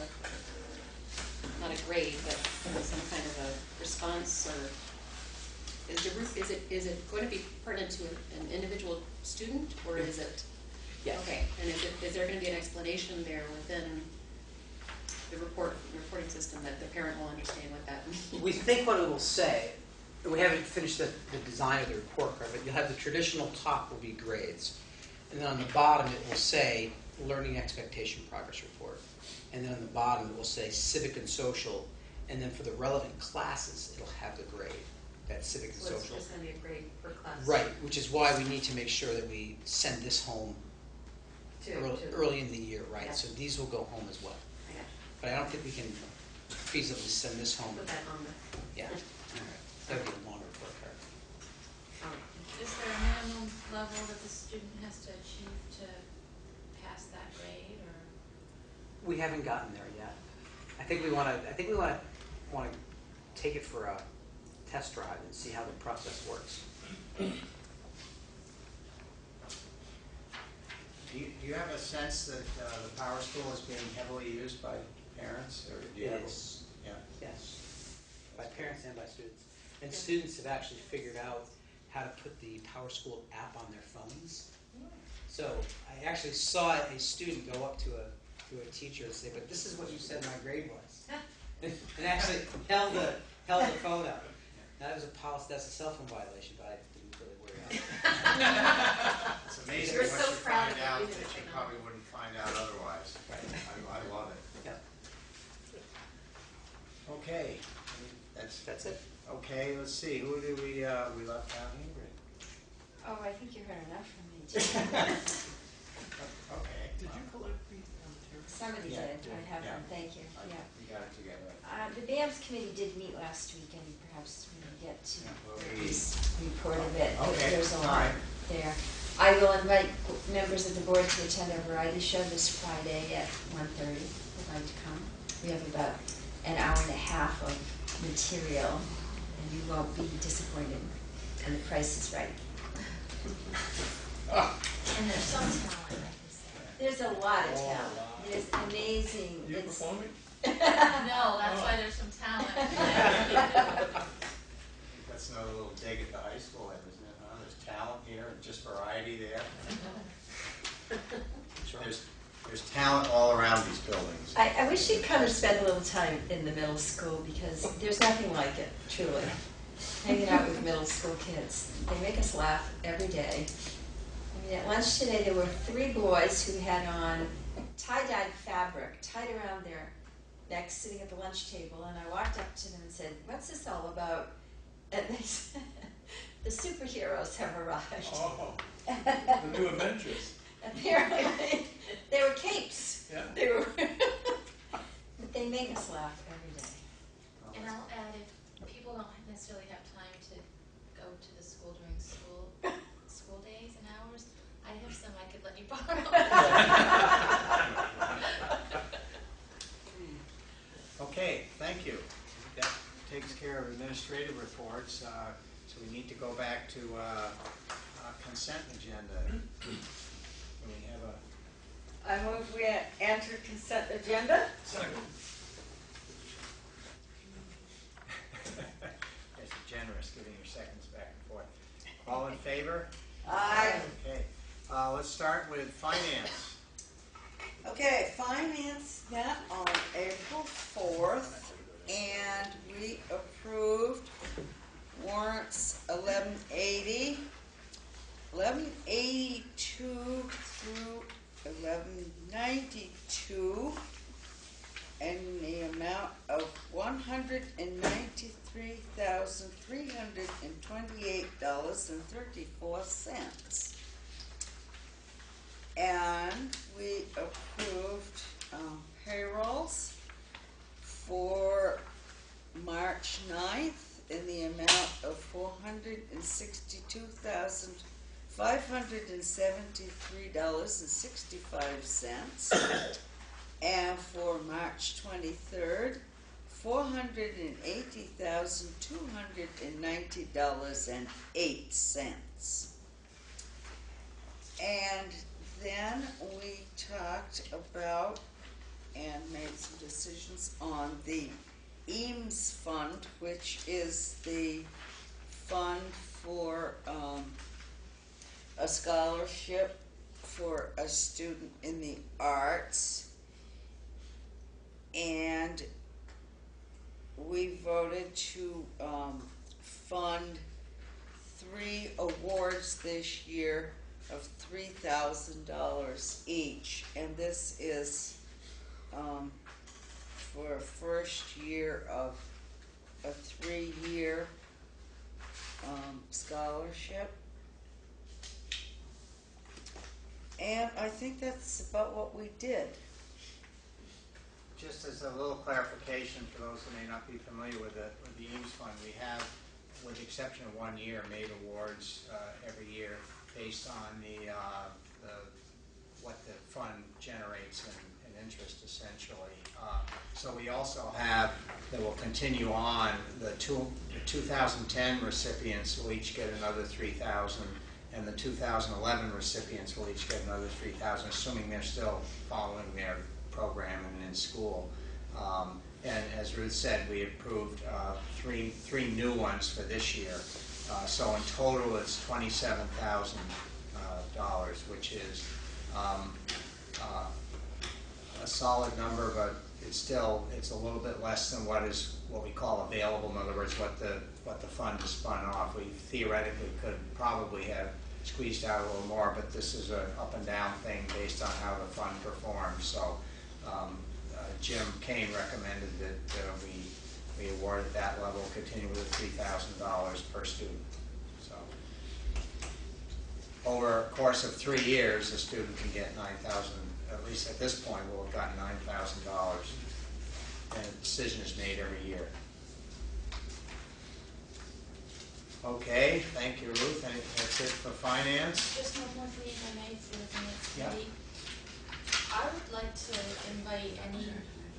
not a grade, but some kind of a response, or is it going to be pertinent to an individual student, or is it? Yes. Okay, and is there going to be an explanation there within the reporting system that the parent will understand what that means? We think what it will say, we haven't finished the design of the report card, but you'll have the traditional top will be grades. And then on the bottom it will say learning expectation progress report. And then on the bottom it will say civic and social. And then for the relevant classes, it'll have the grade, that civic and So social. it's just going to be a grade per class. Right, which is why we need to make sure that we send this home early in the year, right? Yeah. So these will go home as well. I got you. But I don't think we can feasibly send this home. Put that on the. Yeah. That would be a longer report card. All right. Is there a minimum level that the student has to achieve to pass that grade, or? We haven't gotten there yet. I think we want to take it for a test drive and see how the process works. Do you have a sense that the Power School is being heavily used by parents, or do you have? Yes. Yeah. Yes. By parents and by students. And students have actually figured out how to put the Power School app on their phones. So I actually saw a student go up to a teacher and say, "But this is what you said my grade was," and actually held the phone up. Now, that was a policy. That's a cell phone violation, but I didn't really worry about it. It's amazing You're what so you proud find of out you that that you you know. probably wouldn't find out otherwise. Right. I love it. Yeah. Okay, That's it. okay. Let's see. Who did we left out? Ingrid. Oh, I think you heard enough from me too. Okay. Did you collect the materials? Somebody Yeah, did, I have yeah. them, thank you, yeah. We got it together. The BAMS committee did meet last week, and perhaps we can get to Yeah, well, this report a bit. Okay, There's a all lot right. there. I will invite members of the board to attend our variety show this Friday at 1:30. Would like to come. We have about an hour and a half of material, and you won't be disappointed. And the price is right. And there's some talent, I can say. There's a lot of talent. There's amazing. You it's- performing? No, that's why there's some talent. That's another little dig at the high school, isn't it? Huh? There's talent here and just variety there. There's talent all around these buildings. I wish you'd come and spend a little time in the middle school because there's nothing like it, truly. Hanging out with middle school kids. They make us laugh every day. I mean, at lunch today there were 3 boys who had on tie-dyed fabric tied around their necks sitting at the lunch table, and I walked up to them and said, "What's this all about?" And they said, "The superheroes have arrived." Oh, the new Avengers. Apparently, they were capes. Yeah. They were. But they make us laugh every day. And I'll add, if people don't necessarily have time to go to the school during school days and hours, I have some I could let you borrow. Okay, thank you. That takes care of administrative reports. So we need to go back to consent agenda. Can we have a... I move we enter consent agenda. Second. Yes, generous, giving your seconds back and forth. All in favor? Aye. Okay. Let's start with finance. Okay, finance met on April 4th, and we approved warrants 1180, 1182 through 1192, in the amount of $193,328.34. And we approved payrolls for March 9th in the amount of $462,573.65. And for March 23rd, $480,290.08. And then we talked about and made some decisions on the Eames Fund, which is the fund for a scholarship for a student in the arts. And we voted to fund 3 awards this year of $3,000 each, and this is for a first year of a 3-year scholarship. And I think that's about what we did. Just as a little clarification for those who may not be familiar with the Eames Fund, we have, with the exception of 1 year, made awards every year based on what the fund generates in interest, essentially. So we also have, that will continue on, the 2010 recipients will each get another $3,000, and the 2011 recipients will each get another $3,000, assuming they're still following their program and in school. And as Ruth said, we approved three new ones for this year. So in total, it's $27,000, which is a solid number, but it's a little bit less than what we call available. In other words, what the fund has spun off. We theoretically could probably have squeezed out a little more, but this is an up and down thing based on how the fund performs. So Jim Kane recommended that we award at that level, continue with $3,000 per student. So over a course of 3 years, a student can get $9,000. At least at this point, we'll have gotten $9,000, and a decision is made every year. Okay, thank you, Ruth. And that's it for finance. Just one more thing, if I may, for the finance Yeah. committee. I would like to invite any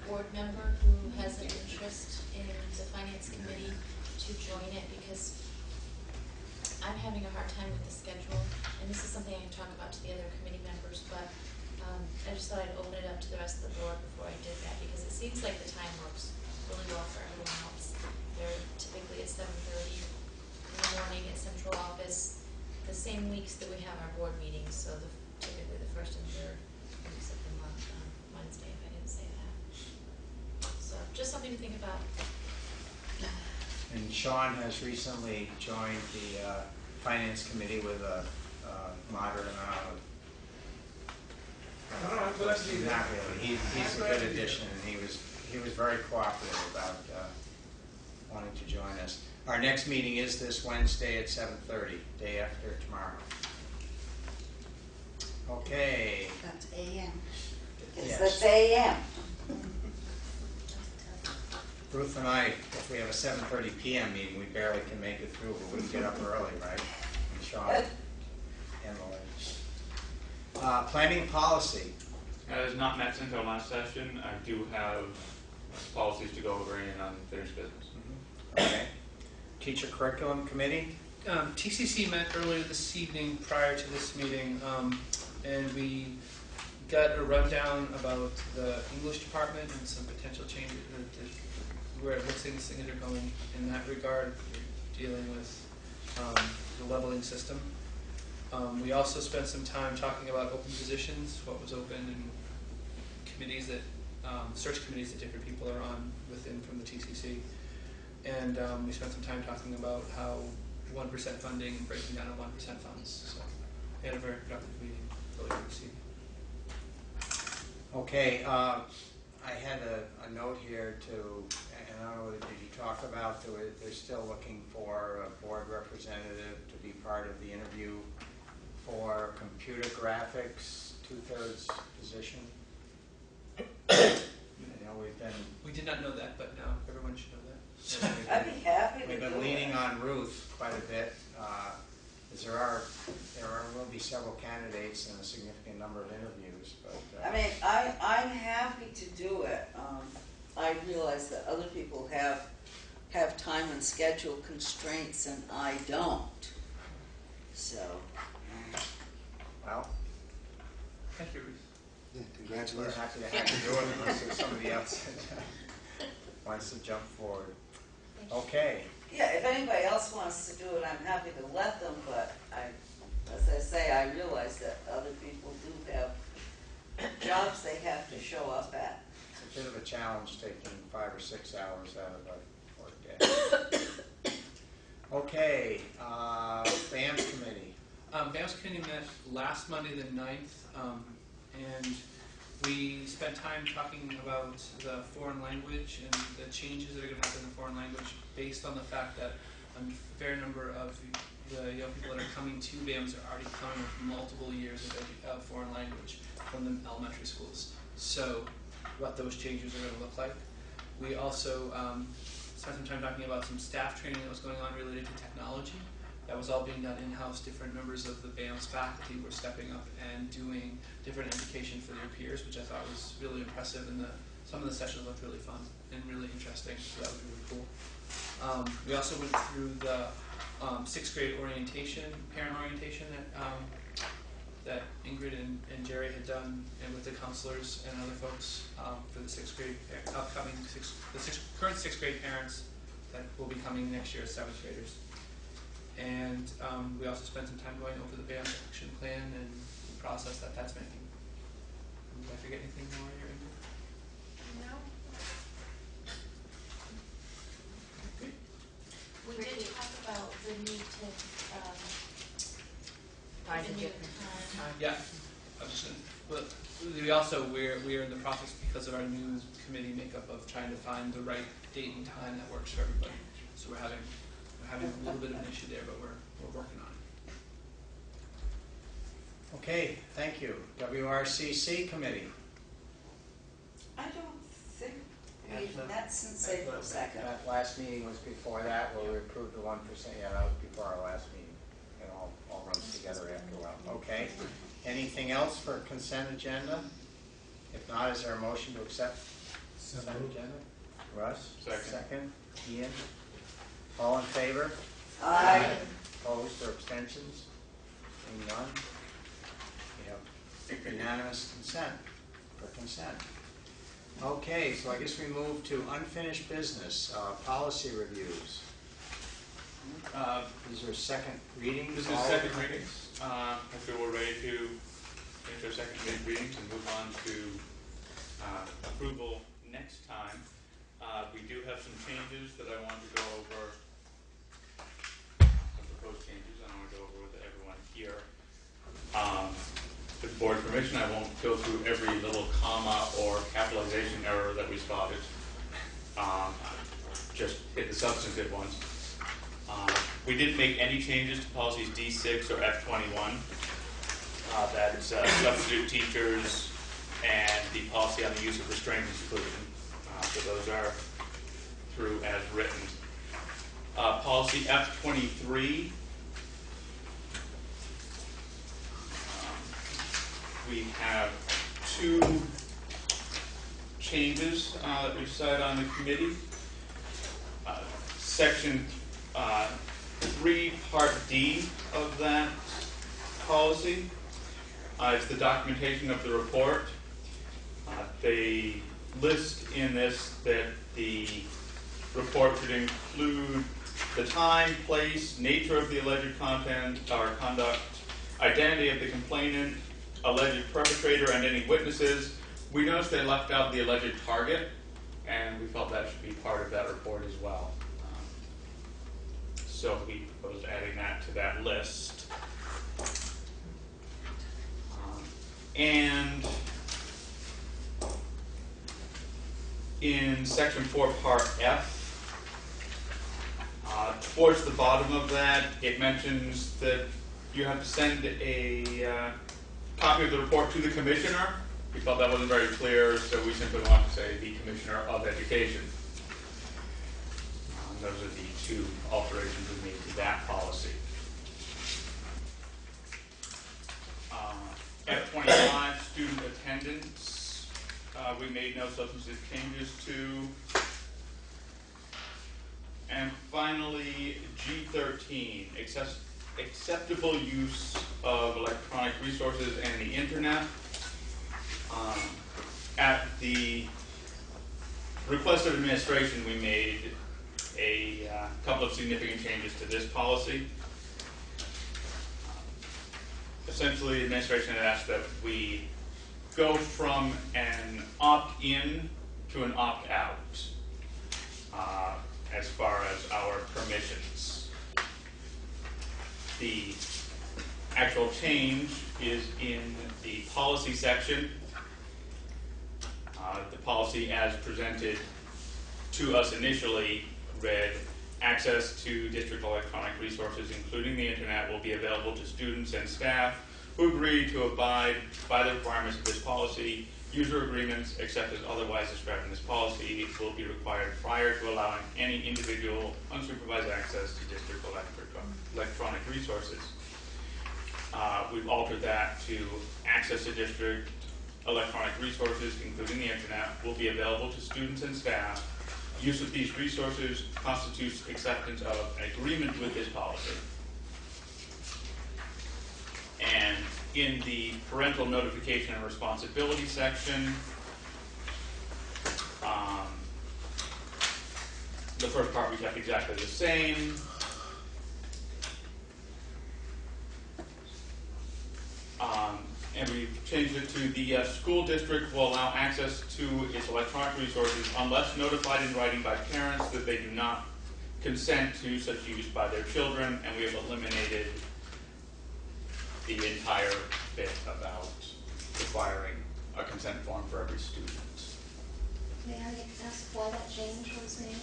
board member who has an interest in the finance committee to join it, because I'm having a hard time with the schedule, and this is something I can talk about to the other committee members, but I just thought I'd open it up to the rest of the board before I did that, because it seems like the time works really well for everyone else. They're typically at 7:30 in the morning at central office, the same weeks that we have our board meetings, so typically the first and third weeks of the month on Wednesday, if I didn't say that. So just something to think about. And Sean has recently joined the Finance Committee with a moderate amount of... I'm glad to see that. Not really. He's a good addition, and he was very cooperative about wanting to join us. Our next meeting is this Wednesday at 7:30, day after tomorrow. Okay. That's AM. Yes. That's AM. Ruth and I, if we have a 7:30 p.m. meeting, we barely can make it through, but we can get up early, right? And Sean and Lorraine. Planning policy. It has not met since our last session. I do have policies to go over and unfinished business. Okay. Teacher curriculum committee. TCC met earlier this evening prior to this meeting, and we got a rundown about the English department and some potential changes, where it looks like things are going in that regard. We're dealing with the leveling system. We also spent some time talking about open positions, what was open, and committees that, search committees that different people are on within from the TCC. And we spent some time talking about how 1% funding and breaking down of 1% funds. So we had a very productive meeting earlier this evening. Okay, I had a note here to, and I don't know, did you talk about, they're still looking for a board representative to be part of the interview for computer graphics, 2/3 position? We did not know that, but now everyone should know that. I'd be happy to We've been do leaning it. on Ruth quite a bit, as there will be several candidates and a significant number of interviews, but... I mean, I'm happy to do it. I realize that other people have time and schedule constraints and I don't. So, Well, Thank you, Ruth. we're Congratulations. happy to have you do it unless there's somebody else that wants to jump forward. Okay. yeah, if anybody else wants to do it, I'm happy to let them, but as I say, I realize that other people do have jobs they have to show up at. It's a bit of a challenge taking 5 or 6 hours out of a work day. Okay, BAMS committee. BAMS committee met last Monday the 9th, and we spent time talking about the foreign language and the changes that are going to happen in the foreign language based on the fact that a fair number of the young people that are coming to BAMS are already coming with multiple years of foreign language from the elementary schools. So what those changes are going to look like. We also spent some time talking about some staff training that was going on related to technology. That was all being done in-house. Different members of the BAMS faculty were stepping up and doing different education for their peers, which I thought was really impressive, and some of the sessions looked really fun and really interesting, so that was really cool. We also went through the 6th grade orientation, parent orientation that Ingrid and Jerry had done, and with the counselors and other folks for the 6th grade, current 6th grade parents that will be coming next year as 7th graders. And we also spent some time going over the BAMS action plan and the process that that's making. Did I forget anything more here, Ingrid? No. We did talk about the need to Find a give a new different time. Yeah, I was just gonna, but we also, we're in the process because of our new committee makeup of trying to find the right date and time that works for everybody. So we're having a little bit of an issue there, but we're working on it. Okay, thank you. WRCC committee. I don't think we've met since April 2nd. That last meeting was before that, where we approved the 1%. Yeah, that was before our last meeting. It all runs together after a while. Okay. Anything else for consent agenda? If not, is there a motion to accept consent agenda? Russ? Second. Ian? All in favor? Aye. Opposed or abstentions? Seeing none? We have Unanimous consent, for consent. Okay, so I guess we move to unfinished business, policy reviews. Is there a second reading? This is second readings. I feel we're ready to finish our second readings and move on to approval next time. We do have some changes that I want to go over, some proposed changes I want to go over with everyone here. With the board's permission, I won't go through every little comma or capitalization error that we spotted. Just hit the substantive ones. We didn't make any changes to policies D6 or F21. That's substitute teachers and the policy on the use of restraint and seclusion. So those are through as written. Policy F23. We have two changes that we decided on the committee. Section 3, Part D of that policy. It's the documentation of the report. They list in this that the report should include the time, place, nature of the alleged content or conduct, identity of the complainant, alleged perpetrator, and any witnesses. We noticed they left out the alleged target, and we felt that should be part of that report as well. So we proposed adding that to that list. And in Section 4, Part F, towards the bottom of that, it mentions that you have to send a copy of the report to the commissioner. We felt that wasn't very clear, so we simply want to say the Commissioner of Education. Those are the two alterations we made to that policy. F25, student attendance, we made no substantive changes to. And finally, G13, acceptable use of electronic resources and the internet. At the request of administration, we made a couple of significant changes to this policy. Essentially, the administration had asked that we go from an opt-in to an opt-out as far as our permissions. The actual change is in the policy section. The policy as presented to us initially read, access to district electronic resources, including the internet, will be available to students and staff who agree to abide by the requirements of this policy. User agreements, except as otherwise described in this policy, will be required prior to allowing any individual unsupervised access to district electronic resources. We've altered that to access to district electronic resources, including the internet, will be available to students and staff. Use of these resources constitutes acceptance of an agreement with this policy. And in the parental notification and responsibility section, the first part we kept exactly the same. And we changed it to the school district will allow access to its electronic resources unless notified in writing by parents that they do not consent to such use by their children, and we have eliminated the entire bit about requiring a consent form for every student. May I ask why that change was made?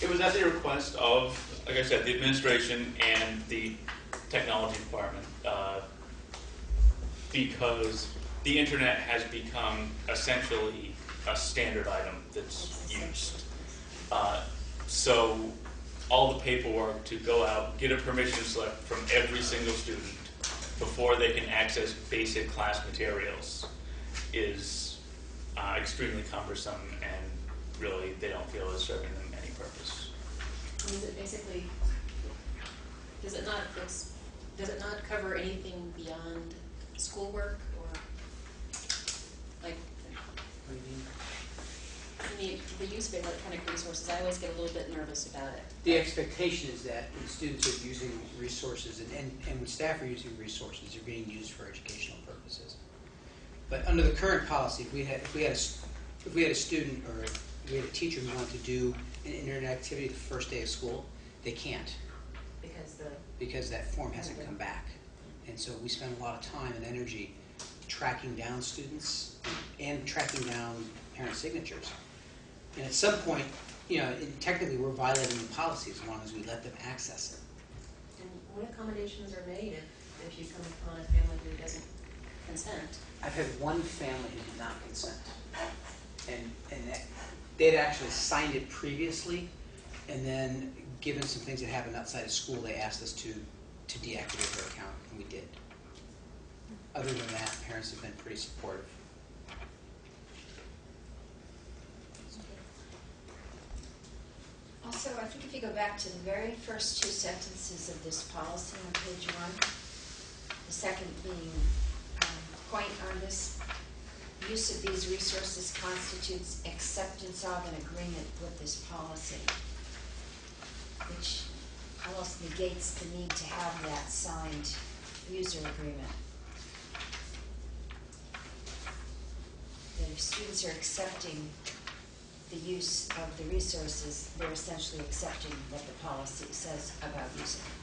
It was at the request of, like I said, the administration and the technology department, because the internet has become essentially a standard item that's used. So all the paperwork to go out, get a permission slip from every single student before they can access basic class materials is extremely cumbersome, and really they don't feel is serving them any purpose. Is it basically Does it not, does it not cover anything beyond schoolwork or, like, What do you mean? the use of electronic resources? I always get a little bit nervous about it. The expectation is that when students are using resources and when staff are using resources, they're being used for educational purposes. But under the current policy, if we had a student or if we had a teacher who wanted to do an internet activity the first day of school, they can't because that form hasn't come back. And so we spend a lot of time and energy tracking down students and tracking down parent signatures. And at some point, technically we're violating the policy as long as we let them access it. And what accommodations are made if you come upon a family who doesn't consent? I've had one family who did not consent. And they'd actually signed it previously, and then given some things that happened outside of school, they asked us to deactivate their account, and we did. Other than that, parents have been pretty supportive. Also, I think if you go back to the very first two sentences of this policy on page 1, the second being point on this, use of these resources constitutes acceptance of an agreement with this policy, which almost negates the need to have that signed user agreement. That if students are accepting the use of the resources, they're essentially accepting what the policy says about using them.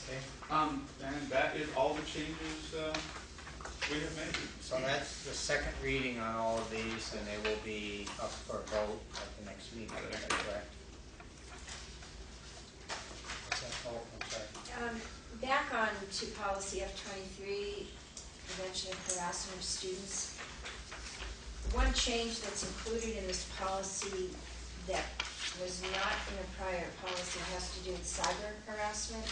Okay, And that is all the changes we have made. so that's the second reading on all of these, and they will be up for a vote at the next meeting, is that correct? What's that, oh, I'm sorry. Back on to policy F23, prevention of harassment of students. One change that's included in this policy that was not in a prior policy has to do with cyber harassment,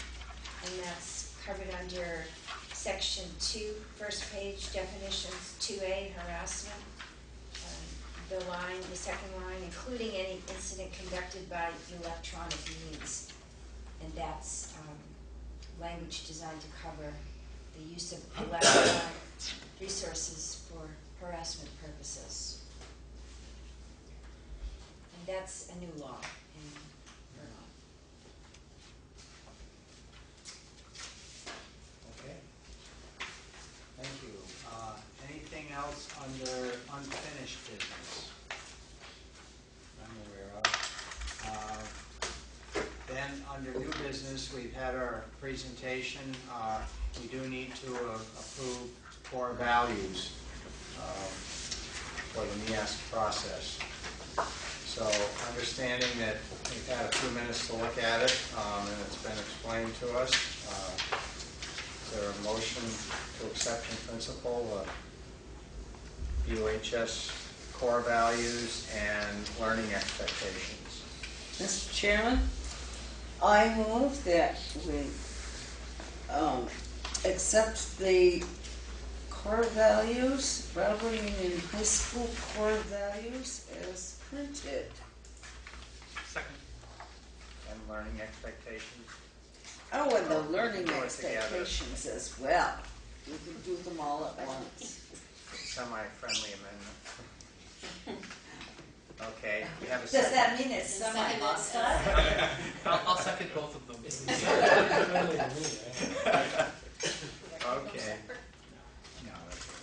and that's covered under section 2, first page, definitions 2A, harassment. The second line, including any incident conducted by electronic means, and that's language designed to cover the use of electronic resources for harassment purposes. And that's a new law in Vermont. Okay. Thank you. Anything else under unfinished business? I'm aware of. Then, under new business, we've had our presentation. We do need to approve core values for the NEASC process. So, understanding that we've had a few minutes to look at it, and it's been explained to us, is there a motion to accept in principle UHS core values and learning expectations? Mr. Chairman, I move that we accept the core values, Brattleboro Union High School core values as printed. Second. And learning expectations? Oh, and the learning Do it together. expectations as well. We can do them all at once. Semi-friendly amendment. Okay, we have a Does second. that mean it's semi-hostile? I'll second both of them. Okay. No, that's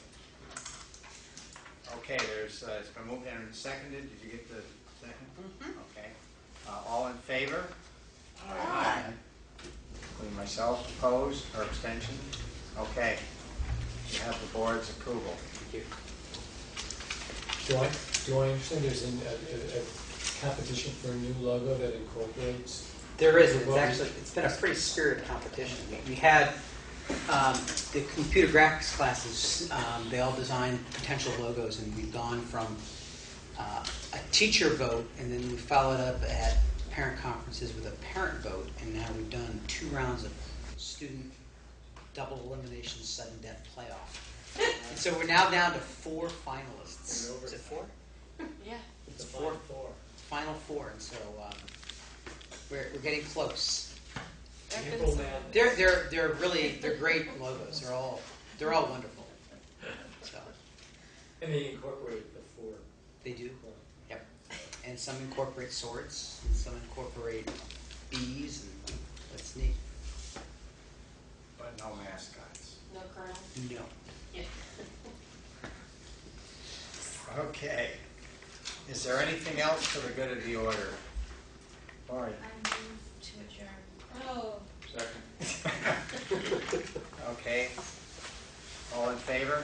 okay. Okay, it's been moved and seconded. Did you get the second? Okay. All in favor? Aye. Including myself, opposed or abstention? Okay. You have the board's approval. Thank you. Do I understand there's a competition for a new logo that incorporates? There is. It's been a pretty spirited competition. We had the computer graphics classes. They all designed potential logos, and we've gone from a teacher vote, and then we followed up at parent conferences with a parent vote, and now we've done 2 rounds of student double elimination sudden death playoff. And so we're now down to 4 finalists. Is it 4? Yeah. The four. Final Four. Final four, and so we're getting close. April Madness. They're great logos. They're all wonderful. So And they incorporate the four. they do. Yep. And some incorporate swords, and some incorporate bees, and that's neat. But no mascots. No colonel? No. Okay. Is there anything else for the good of the order? Lori? I move to adjourn. Oh. Second. Okay. All in favor?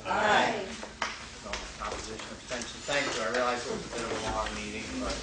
Aye. No opposition, abstention. Thank you. I realize it was a bit of a long meeting, but